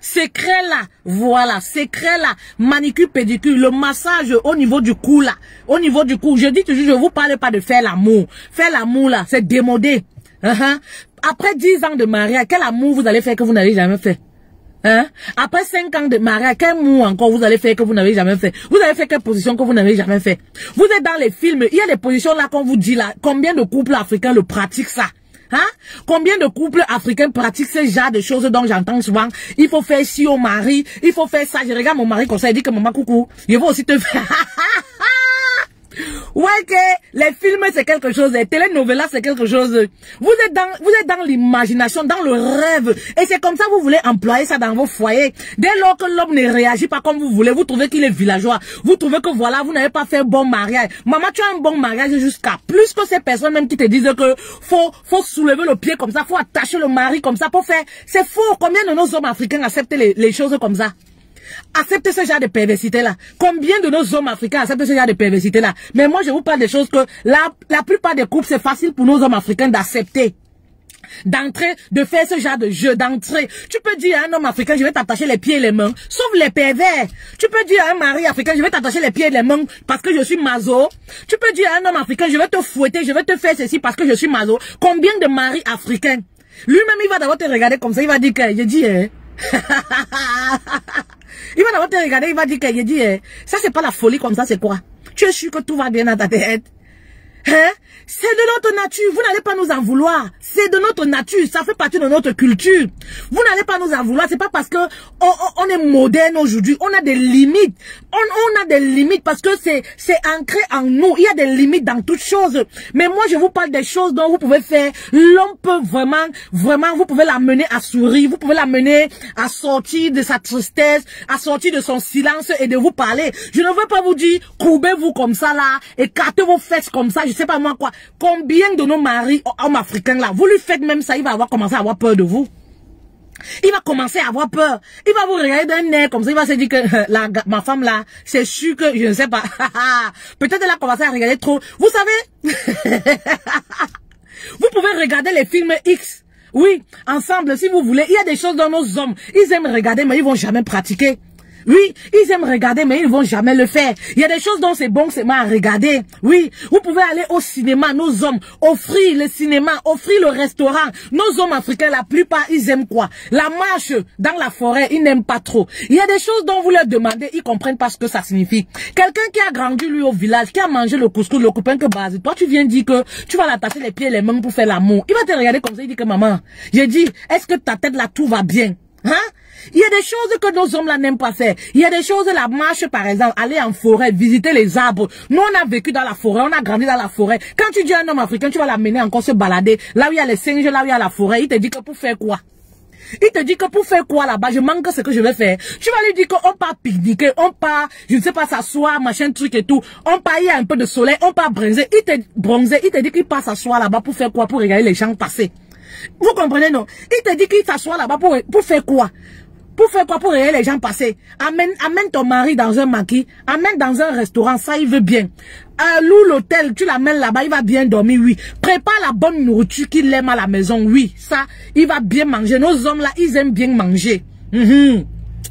Secret là, voilà, secret là, manicure, pédicure, le massage au niveau du cou là, au niveau du cou. Je dis toujours, je vous parle pas de faire l'amour. Faire l'amour là, c'est démodé. Après 10 ans de mariage, quel amour vous allez faire que vous n'avez jamais fait? Après 5 ans de mariage, quel amour encore vous allez faire que vous n'avez jamais fait? Vous avez fait quelle position que vous n'avez jamais fait? Vous êtes dans les films, il y a des positions là qu'on vous dit là, combien de couples africains le pratiquent ça? Combien de couples africains pratiquent ce genre de choses dont j'entends souvent? Il faut faire ci au mari, il faut faire ça. Je regarde mon mari comme ça, il dit que maman coucou, je vais aussi te faire. Ouais, que les films c'est quelque chose, les telenovelas c'est quelque chose. Vous êtes dans l'imagination, dans le rêve. Et c'est comme ça que vous voulez employer ça dans vos foyers. Dès lors que l'homme ne réagit pas comme vous voulez, vous trouvez qu'il est villageois. Vous trouvez que voilà, vous n'avez pas fait un bon mariage. Maman, tu as un bon mariage jusqu'à plus que ces personnes même qui te disent que faut soulever le pied comme ça, faut attacher le mari comme ça pour faire. C'est faux. Combien de nos hommes africains acceptent les choses comme ça? Acceptez ce genre de perversité-là. Combien de nos hommes africains acceptent ce genre de perversité-là? Mais moi, je vous parle des choses que la plupart des couples, c'est facile pour nos hommes africains d'accepter. D'entrer, de faire ce genre de jeu, d'entrer. Tu peux dire à un homme africain, je vais t'attacher les pieds et les mains, sauf les pervers. Tu peux dire à un mari africain, je vais t'attacher les pieds et les mains parce que je suis maso. Tu peux dire à un homme africain, je vais te fouetter, je vais te faire ceci parce que je suis maso. Combien de maris africains? Lui-même, il va d'abord te regarder comme ça, il va dire que, je dis, il va d'abord te regarder, il va dire qu'il dit, ça c'est pas la folie comme ça, c'est quoi? Tu es sûr que tout va bien dans ta tête? C'est de notre nature, vous n'allez pas nous en vouloir. C'est de notre nature, ça fait partie de notre culture. Vous n'allez pas nous en vouloir, c'est pas parce que on est moderne aujourd'hui, on a des limites. On a des limites parce que c'est ancré en nous. Il y a des limites dans toutes choses. Mais moi, je vous parle des choses dont vous pouvez faire. L'homme peut vraiment, vous pouvez l'amener à sourire, vous pouvez l'amener à sortir de sa tristesse, à sortir de son silence et de vous parler. Je ne veux pas vous dire, courbez-vous comme ça là, écartez vos fesses comme ça, je sais pas moi quoi. Combien de nos maris, hommes africains là, vous lui faites même ça, il va commencer à avoir peur de vous. Il va commencer à avoir peur. Il va vous regarder d'un air comme ça, il va se dire que ma femme là, c'est sûr que, je ne sais pas, peut-être elle a commencé à regarder trop. Vous savez, vous pouvez regarder les films X. Oui, ensemble, si vous voulez. Il y a des choses dans nos hommes, ils aiment regarder, mais ils vont jamais pratiquer. Oui, ils aiment regarder, mais ils ne vont jamais le faire. Il y a des choses dont c'est bon seulement à regarder. Oui, vous pouvez aller au cinéma, nos hommes, offrir le cinéma, offrir le restaurant. Nos hommes africains, la plupart, ils aiment quoi? La marche dans la forêt, ils n'aiment pas trop. Il y a des choses dont vous leur demandez, ils comprennent pas ce que ça signifie. Quelqu'un qui a grandi, lui, au village, qui a mangé le couscous, le copain que base, toi, tu viens dire que tu vas l'attacher les pieds et les mains pour faire l'amour. Il va te regarder comme ça, il dit que maman, j'ai dit, est-ce que ta tête là, tout va bien? Hein? Il y a des choses que nos hommes là n'aiment pas faire. Il y a des choses, la marche par exemple, aller en forêt, visiter les arbres. Nous on a vécu dans la forêt, on a grandi dans la forêt. Quand tu dis à un homme africain, tu vas l'amener encore se balader, là où il y a les singes, là où il y a la forêt, il te dit que pour faire quoi? Il te dit que pour faire quoi là-bas, je manque ce que je vais faire. Tu vas lui dire qu'on part pique-niquer, on part, je ne sais pas, s'asseoir, machin, truc et tout. On part, il y a un peu de soleil, on part bronzer. Il te dit qu'il part s'asseoir là-bas pour faire quoi? Pour regarder les gens passer. Vous comprenez, non? Il te dit qu'il s'assoit là-bas pour faire quoi? Pour faire quoi? Pour regarder les gens passer. Amène ton mari dans un maquis. Amène dans un restaurant. Ça, il veut bien. Loue l'hôtel. Tu l'amènes là-bas. Il va bien dormir. Oui. Prépare la bonne nourriture qu'il aime à la maison. Oui. Ça, il va bien manger. Nos hommes là, ils aiment bien manger.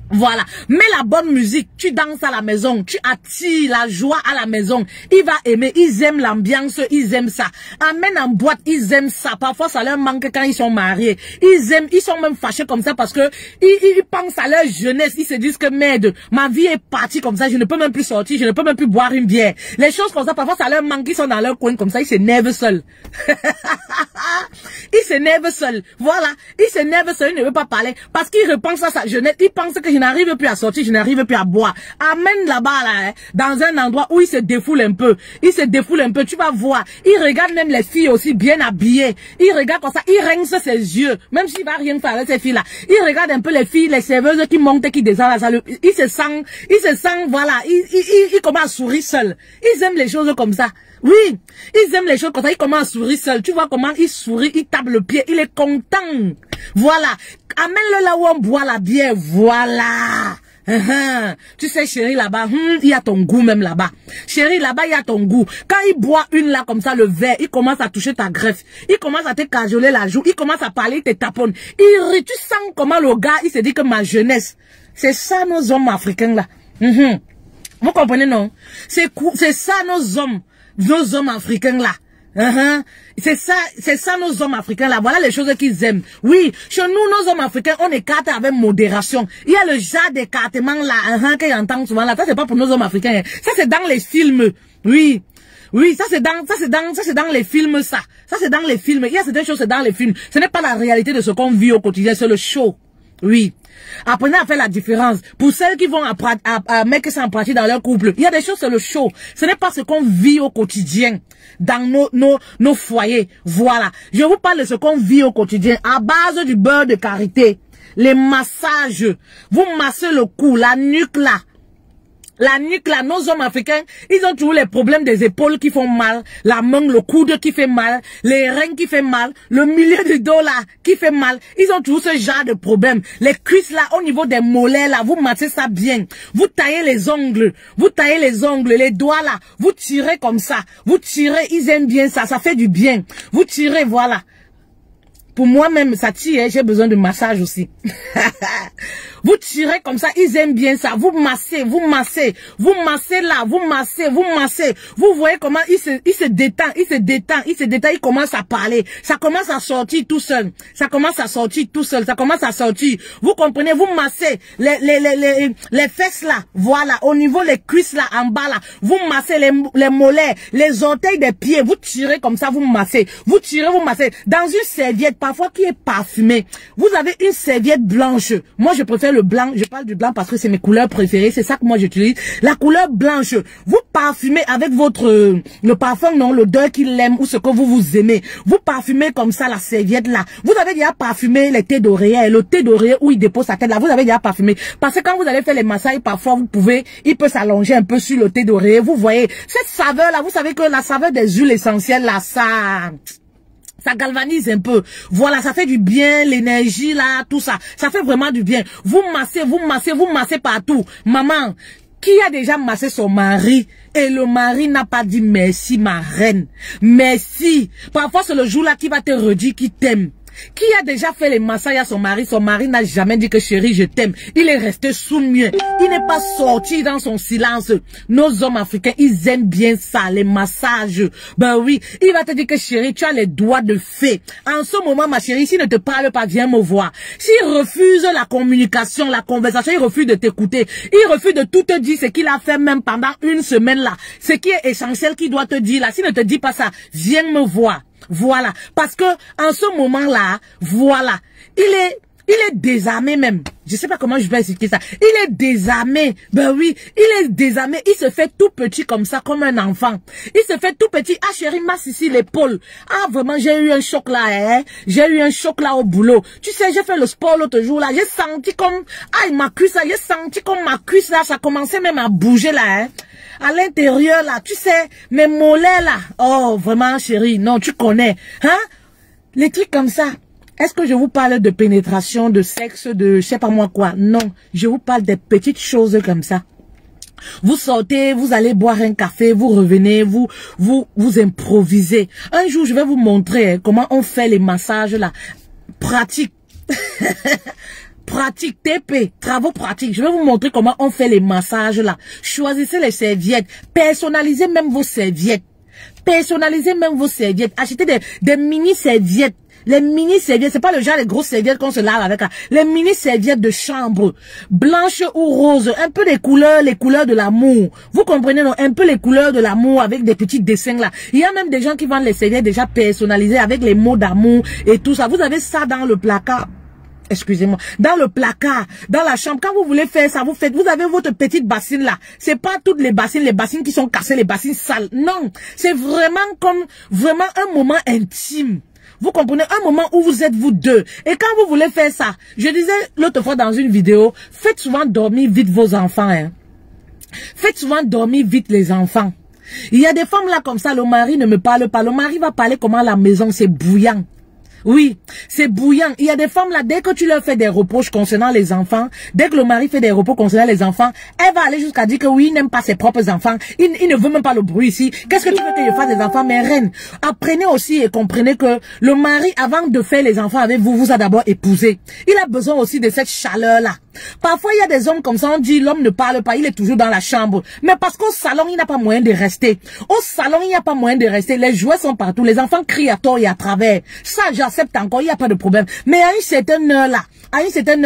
Voilà. Mets la bonne musique. Tu danses à la maison. Tu attires la joie à la maison. Il va aimer. Ils aiment l'ambiance. Ils aiment ça. Amène en boîte. Ils aiment ça. Parfois, ça leur manque quand ils sont mariés. Ils aiment. Ils sont même fâchés comme ça parce que ils pensent à leur jeunesse. Ils se disent que merde, ma vie est partie comme ça. Je ne peux même plus sortir. Je ne peux même plus boire une bière. Les choses comme ça, parfois, ça leur manque. Ils sont dans leur coin comme ça. Ils s'énervent seuls. Ils s'énervent seuls. Voilà. Ils s'énervent seuls. Ils ne veulent pas parler parce qu'ils repensent à sa jeunesse. Ils pensent que je n'arrive plus à sortir, je n'arrive plus à boire. Amène là-bas, là, dans un endroit où il se défoule un peu. Il se défoule un peu, tu vas voir. Il regarde même les filles aussi bien habillées. Il regarde comme ça, il rince ses yeux. Même s'il va rien faire avec ces filles-là. Il regarde un peu les filles, les serveuses qui montent et qui descendent la salle. Il se sent, voilà. Il commence à sourire seul. Ils aiment les choses comme ça. Oui, ils aiment les choses comme ça, ils commencent à sourire seul. Tu vois comment il sourit, il tape le pied, il est content. Voilà. Amène-le là où on boit la bière. Voilà. Tu sais, chérie, là-bas, il y a ton goût même là-bas. Chérie, là-bas, il y a ton goût. Quand il boit une là comme ça, le verre, il commence à toucher ta greffe. Il commence à te cajoler la joue. Il commence à parler, il te taponne. Il rit. Tu sens comment le gars, il se dit que ma jeunesse. C'est ça nos hommes africains là. Vous comprenez, non? C'est ça nos hommes africains là. C'est ça nos hommes africains là. Voilà les choses qu'ils aiment. Oui, chez nous, nos hommes africains, on écarte avec modération. Il y a le genre d'écartement là, qu'ils entendent souvent là. Ça, c'est pas pour nos hommes africains. Ça, c'est dans les films. Oui. Oui, ça c'est dans les films, ça. Ça, c'est dans les films. Il y a certaines choses, c'est dans les films. Ce n'est pas la réalité de ce qu'on vit au quotidien, c'est le show. Oui. Apprenez à faire la différence. Pour celles qui vont mettre ça en pratique dans leur couple, il y a des choses, c'est le show. Ce n'est pas ce qu'on vit au quotidien dans nos foyers. Voilà. Je vous parle de ce qu'on vit au quotidien à base du beurre de karité. Les massages. Vous massez le cou, la nuque là. La nuque là, nos hommes africains, ils ont toujours les problèmes des épaules qui font mal, la main, le coude qui fait mal, les reins qui fait mal, le milieu du dos là qui fait mal. Ils ont toujours ce genre de problème. Les cuisses là, au niveau des mollets là, vous massez ça bien. Vous taillez les ongles, les doigts là, vous tirez comme ça. Vous tirez, ils aiment bien ça, ça fait du bien. Vous tirez, voilà. Pour moi-même, ça tire, j'ai besoin de massage aussi. Vous tirez comme ça, ils aiment bien ça. Vous massez là, vous massez. Vous voyez comment il se détend, il commence à parler. Ça commence à sortir tout seul. Ça commence à sortir. Vous comprenez, vous massez les fesses là, voilà, au niveau les cuisses là, en bas là. Vous massez les mollets, les orteils des pieds. Vous tirez comme ça, vous massez. Vous massez. Dans une serviette, parfois qui est parfumée. Vous avez une serviette blanche. Moi, je préfère le blanc. Je parle du blanc parce que c'est mes couleurs préférées. C'est ça que moi j'utilise. La couleur blanche. Vous parfumez avec le parfum, non, l'odeur qu'il aime ou ce que vous aimez. Vous parfumez comme ça la serviette là. Vous avez déjà parfumé les thés d'oreiller. Le thé d'oreiller où il dépose sa tête là. Vous avez déjà parfumé. Parce que quand vous allez faire les massages, parfois il peut s'allonger un peu sur le thé d'oreiller. Vous voyez cette saveur là. Vous savez que la saveur des huiles essentielles là, ça galvanise un peu. Voilà, ça fait du bien, l'énergie là, tout ça. Ça fait vraiment du bien. Vous massez partout. Maman, qui a déjà massé son mari et le mari n'a pas dit merci ma reine. Merci. Parfois c'est le jour là qui va te redire qu'il t'aime. Qui a déjà fait les massages à son mari n'a jamais dit que chérie, je t'aime. Il est resté sourd-muet. Il n'est pas sorti dans son silence. Nos hommes africains, ils aiment bien ça, les massages. Ben oui, il va te dire que chérie, tu as les doigts de fée. En ce moment, ma chérie, s'il ne te parle pas, viens me voir. S'il refuse la communication, la conversation, il refuse de t'écouter. Il refuse de tout te dire ce qu'il a fait même pendant une semaine là. Ce qui est essentiel qu'il doit te dire là. S'il ne te dit pas ça, viens me voir. Voilà. Parce que, en ce moment-là, voilà. Il est désarmé même. Je sais pas comment je vais expliquer ça. Il est désarmé. Ben oui, il est désarmé. Il se fait tout petit comme ça, comme un enfant. Il se fait tout petit. Ah chérie, masse ici l'épaule. Ah vraiment, j'ai eu un choc là, hein. J'ai eu un choc là au boulot. Tu sais, j'ai fait le sport l'autre jour là. J'ai senti comme, ah ma cuisse là, j'ai senti comme ma cuisse là, ça commençait même à bouger là, hein. À l'intérieur là, tu sais, mes mollets là. Oh vraiment chérie, non, tu connais. Hein? Les trucs comme ça. Est-ce que je vous parle de pénétration, de sexe, de je sais pas moi quoi? Non, je vous parle des petites choses comme ça. Vous sortez, vous allez boire un café, vous revenez, vous improvisez. Un jour, je vais vous montrer comment on fait les massages là. Pratique. Pratique, TP, travaux pratiques. Je vais vous montrer comment on fait les massages là. Choisissez les serviettes. Personnalisez même vos serviettes. Personnalisez même vos serviettes. Achetez des mini serviettes. Les mini serviettes, c'est pas le genre de grosses serviettes qu'on se lave avec là. Les mini serviettes de chambre, blanches ou roses, un peu les couleurs de l'amour. Vous comprenez, non? Un peu les couleurs de l'amour avec des petits dessins là. Il y a même des gens qui vendent les serviettes déjà personnalisées avec les mots d'amour et tout ça. Vous avez ça dans le placard. Excusez-moi, dans le placard, dans la chambre, quand vous voulez faire ça, vous avez votre petite bassine là. C'est pas toutes les bassines qui sont cassées, les bassines sales. Non, c'est vraiment comme, vraiment un moment intime. Vous comprenez, un moment où vous êtes vous deux. Et quand vous voulez faire ça, je disais l'autre fois dans une vidéo, faites souvent dormir vite vos enfants, hein. Faites souvent dormir vite les enfants. Il y a des femmes là comme ça, le mari ne me parle pas. Le mari va parler comment la maison, c'est bouillant. Oui, c'est bouillant. Il y a des femmes là, dès que tu leur fais des reproches concernant les enfants, dès que le mari fait des reproches concernant les enfants, elle va aller jusqu'à dire que oui, il n'aime pas ses propres enfants. Il ne veut même pas le bruit ici. Qu'est-ce que tu veux que je fasse des enfants? Mais reine, apprenez aussi et comprenez que le mari, avant de faire les enfants avec vous, vous a d'abord épousé. Il a besoin aussi de cette chaleur-là. Parfois, il y a des hommes comme ça, on dit l'homme ne parle pas, il est toujours dans la chambre. Mais parce qu'au salon, il n'a pas moyen de rester. Au salon, il n'y a pas moyen de rester. Les jouets sont partout. Les enfants crient à tort et à travers. Ça, j'accepte encore, il n'y a pas de problème. Mais à une certaine heure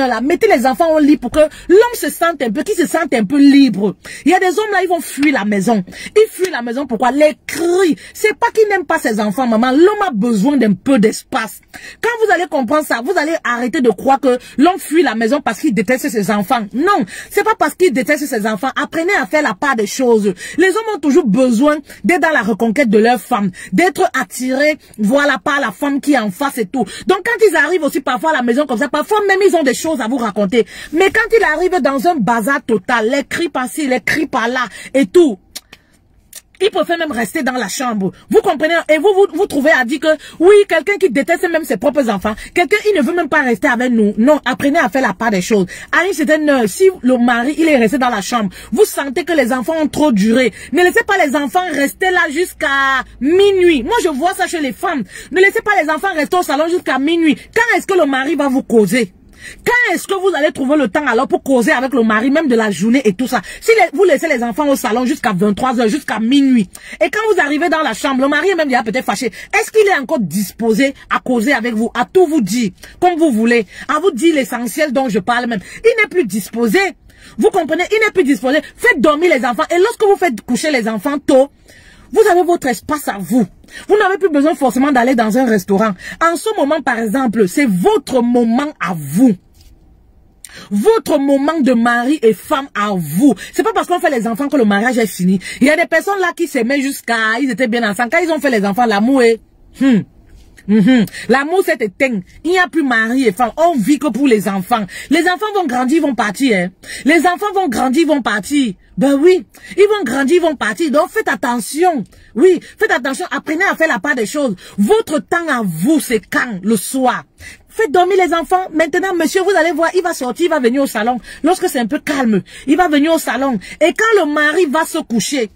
là, mettez les enfants au lit pour que l'homme se sente un peu, qu'il se sente un peu libre. Il y a des hommes là, ils vont fuir la maison. Ils fuient la maison, pourquoi? Les cris. C'est pas qu'ils n'aiment pas ses enfants, maman. L'homme a besoin d'un peu d'espace. Quand vous allez comprendre ça, vous allez arrêter de croire que l'homme fuit la maison parce qu'il déteste ses enfants. Non, c'est pas parce qu'il déteste ses enfants. Apprenez à faire la part des choses. Les hommes ont toujours besoin d'être dans la reconquête de leur femme, d'être attirés, voilà, par la femme qui est en face et tout. Donc quand ils arrivent aussi parfois à la maison comme ça, parfois même ils ont des choses à vous raconter. Mais quand ils arrivent dans un bazar total, les cris par-ci, les cris par-là et tout, il préfère même rester dans la chambre. Vous comprenez? Et vous trouvez à dire que, oui, quelqu'un qui déteste même ses propres enfants, quelqu'un, il ne veut même pas rester avec nous. Non, apprenez à faire la part des choses. À une certaine heure, si le mari, il est resté dans la chambre, vous sentez que les enfants ont trop duré, ne laissez pas les enfants rester là jusqu'à minuit. Moi, je vois ça chez les femmes. Ne laissez pas les enfants rester au salon jusqu'à minuit. Quand est-ce que le mari va vous causer? Quand est-ce que vous allez trouver le temps alors pour causer avec le mari, même de la journée et tout ça? Si vous laissez les enfants au salon jusqu'à 23 h, jusqu'à minuit, et quand vous arrivez dans la chambre, le mari est même déjà peut-être fâché. Est-ce qu'il est encore disposé à causer avec vous, à tout vous dire, comme vous voulez, à vous dire l'essentiel dont je parle même? Il n'est plus disposé. Vous comprenez? Il n'est plus disposé. Faites dormir les enfants. Et lorsque vous faites coucher les enfants tôt, vous avez votre espace à vous. Vous n'avez plus besoin forcément d'aller dans un restaurant. En ce moment, par exemple, c'est votre moment à vous. Votre moment de mari et femme à vous. C'est pas parce qu'on fait les enfants que le mariage est fini. Il y a des personnes là qui s'aimaient jusqu'à... Ils étaient bien ensemble. Quand ils ont fait les enfants, l'amour est... L'amour s'est éteint. Il n'y a plus mari et femme. On vit que pour les enfants. Les enfants vont grandir, ils vont partir. Hein. Les enfants vont grandir, ils vont partir. Ben oui, ils vont grandir, ils vont partir. Donc faites attention. Oui, faites attention. Apprenez à faire la part des choses. Votre temps à vous, c'est quand? Le soir. Faites dormir les enfants. Maintenant, monsieur, vous allez voir, il va sortir, il va venir au salon. Lorsque c'est un peu calme, il va venir au salon. Et quand le mari va se coucher,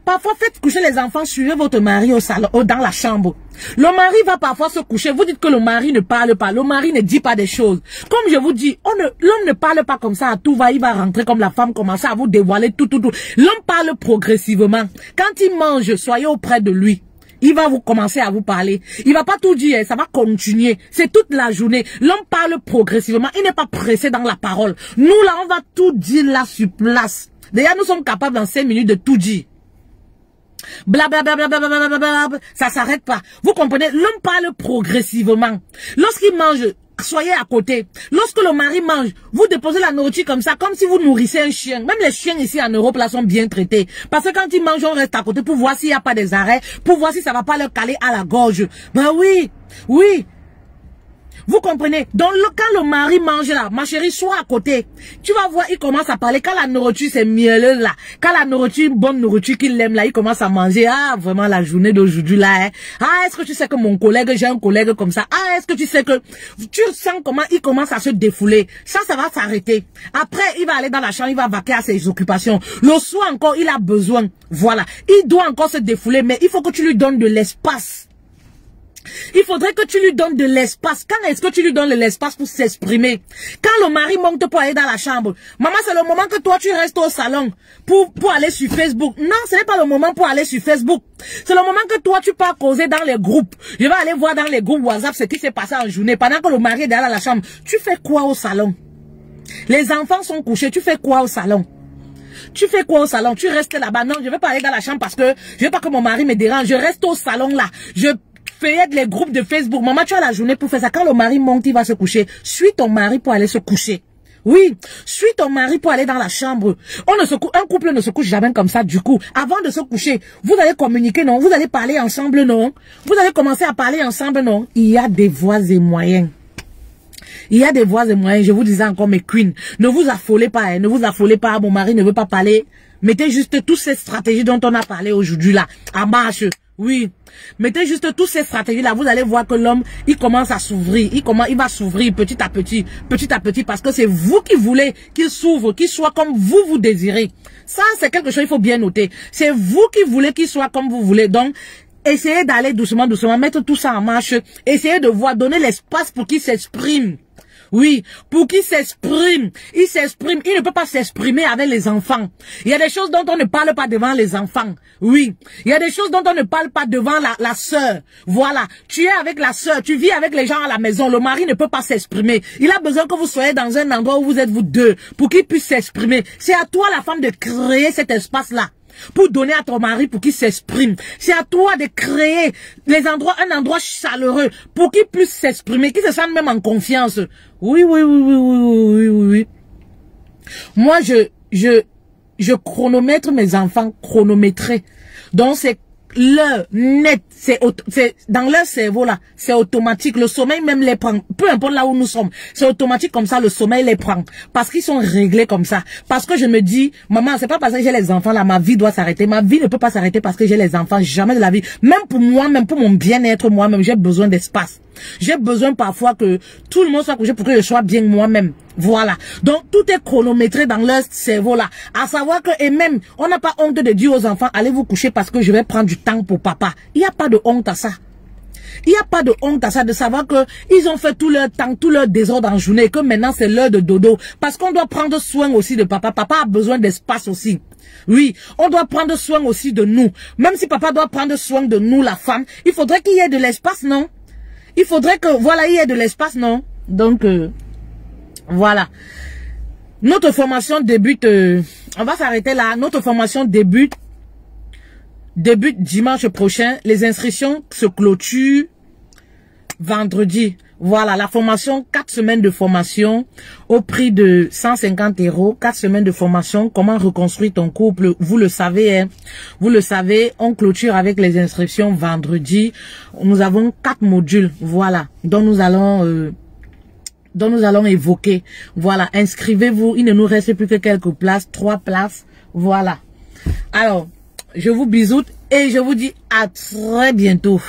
parfois faites coucher les enfants, suivez votre mari au salon, dans la chambre. Le mari va parfois se coucher. Vous dites que le mari ne parle pas. Le mari ne dit pas des choses. Comme je vous dis, l'homme ne parle pas comme ça à tout va. Il va rentrer comme la femme commence à vous dévoiler tout. L'homme parle progressivement. Quand il mange, soyez auprès de lui. Il va vous commencer à vous parler. Il va pas tout dire, ça va continuer. C'est toute la journée. L'homme parle progressivement. Il n'est pas pressé dans la parole. Nous, là, on va tout dire là sur place. D'ailleurs, nous sommes capables en 5 minutes de tout dire. Blablabla, ça s'arrête pas. Vous comprenez? L'homme parle progressivement. Lorsqu'il mange, soyez à côté. Lorsque le mari mange, vous déposez la nourriture comme ça, comme si vous nourrissez un chien. Même les chiens ici en Europe là sont bien traités. Parce que quand ils mangent, on reste à côté pour voir s'il n'y a pas des arrêts, pour voir si ça va pas leur caler à la gorge. Ben oui, oui. Vous comprenez? Donc, quand le mari mange là, ma chérie, sois à côté. Tu vas voir, il commence à parler. Quand la nourriture, c'est mielleux là. Quand la nourriture, bonne nourriture qu'il aime là, il commence à manger. Ah, vraiment, la journée d'aujourd'hui là. Hein. Ah, est-ce que tu sais que mon collègue, j'ai un collègue comme ça. Ah, est-ce que tu sais que... Tu sens comment il commence à se défouler. Ça va s'arrêter. Après, il va aller dans la chambre, il va vaquer à ses occupations. Le soir encore, il a besoin. Voilà. Il doit encore se défouler, mais il faut que tu lui donnes de l'espace. Il faudrait que tu lui donnes de l'espace. Quand est-ce que tu lui donnes de l'espace pour s'exprimer? Quand le mari monte pour aller dans la chambre, maman, c'est le moment que toi tu restes au salon pour aller sur Facebook. Non, ce n'est pas le moment pour aller sur Facebook. C'est le moment que toi tu pars causer dans les groupes. Je vais aller voir dans les groupes WhatsApp ce qui s'est passé en journée. Pendant que le mari est dans la chambre, tu fais quoi au salon? Les enfants sont couchés, tu fais quoi au salon? Tu fais quoi au salon? Tu restes là-bas. Non, je vais pas aller dans la chambre parce que je veux pas que mon mari me dérange. Je reste au salon là. Je feuillette les groupes de Facebook. Maman, tu as la journée pour faire ça. Quand le mari monte, il va se coucher. Suis ton mari pour aller se coucher. Oui, suis ton mari pour aller dans la chambre. Un couple ne se couche jamais comme ça du coup. Avant de se coucher, vous allez communiquer, non? Vous allez parler ensemble, non? Vous allez commencer à parler ensemble, non? Il y a des voies et moyens. Il y a des voies et moyens. Je vous disais encore, mes queens, ne vous affolez pas, hein, ne vous affolez pas. Mon mari ne veut pas parler. Mettez juste toutes ces stratégies dont on a parlé aujourd'hui là, en marche. Oui, mettez juste toutes ces stratégies-là, vous allez voir que l'homme, il commence à s'ouvrir, il va s'ouvrir petit à petit, parce que c'est vous qui voulez qu'il s'ouvre, qu'il soit comme vous désirez. Ça, c'est quelque chose, il faut bien noter. C'est vous qui voulez qu'il soit comme vous voulez. Donc, essayez d'aller doucement, mettre tout ça en marche, essayez de voir, donner l'espace pour qu'il s'exprime. Oui, pour qu'il s'exprime. Il s'exprime. Il ne peut pas s'exprimer avec les enfants. Il y a des choses dont on ne parle pas devant les enfants. Oui. Il y a des choses dont on ne parle pas devant la sœur. Voilà. Tu es avec la sœur. Tu vis avec les gens à la maison. Le mari ne peut pas s'exprimer. Il a besoin que vous soyez dans un endroit où vous êtes vous deux pour qu'il puisse s'exprimer. C'est à toi, la femme, de créer cet espace-là. Pour donner à ton mari pour qu'il s'exprime. C'est à toi de créer un endroit chaleureux pour qu'il puisse s'exprimer, qu'il se sente même en confiance. Oui. Moi, je chronomètre mes enfants chronométrés. Donc, c'est l'heure net, c'est dans leur cerveau là, c'est automatique. Le sommeil même les prend, peu importe là où nous sommes, c'est automatique comme ça. Le sommeil les prend parce qu'ils sont réglés comme ça. Parce que je me dis, maman, c'est pas parce que j'ai les enfants là, ma vie doit s'arrêter. Ma vie ne peut pas s'arrêter parce que j'ai les enfants. Jamais de la vie. Même pour moi, même pour mon bien-être moi-même, j'ai besoin d'espace. J'ai besoin parfois que tout le monde soit couché pour que je sois bien moi-même. Voilà. Donc, tout est chronométré dans leur cerveau là. À savoir que, et même, on n'a pas honte de dire aux enfants, allez vous coucher parce que je vais prendre du temps pour papa. Il n'y a pas de honte à ça. Il n'y a pas de honte à ça de savoir que ils ont fait tout leur temps, tout leur désordre en journée et que maintenant c'est l'heure de dodo. Parce qu'on doit prendre soin aussi de papa. Papa a besoin d'espace aussi. Oui, on doit prendre soin aussi de nous. Même si papa doit prendre soin de nous, la femme, il faudrait qu'il y ait de l'espace, non? Il faudrait que, voilà, il y ait de l'espace, non? Donc, voilà. Notre formation débute, on va s'arrêter là. Notre formation débute dimanche prochain. Les inscriptions se clôturent vendredi. Voilà, la formation, 4 semaines de formation au prix de 150 €. 4 semaines de formation, comment reconstruire ton couple. Vous le savez, hein. Vous le savez, on clôture avec les inscriptions vendredi. Nous avons 4 modules, voilà, dont nous allons évoquer. Voilà, inscrivez-vous. Il ne nous reste plus que quelques places, 3 places. Voilà. Alors, je vous bisoute et je vous dis à très bientôt.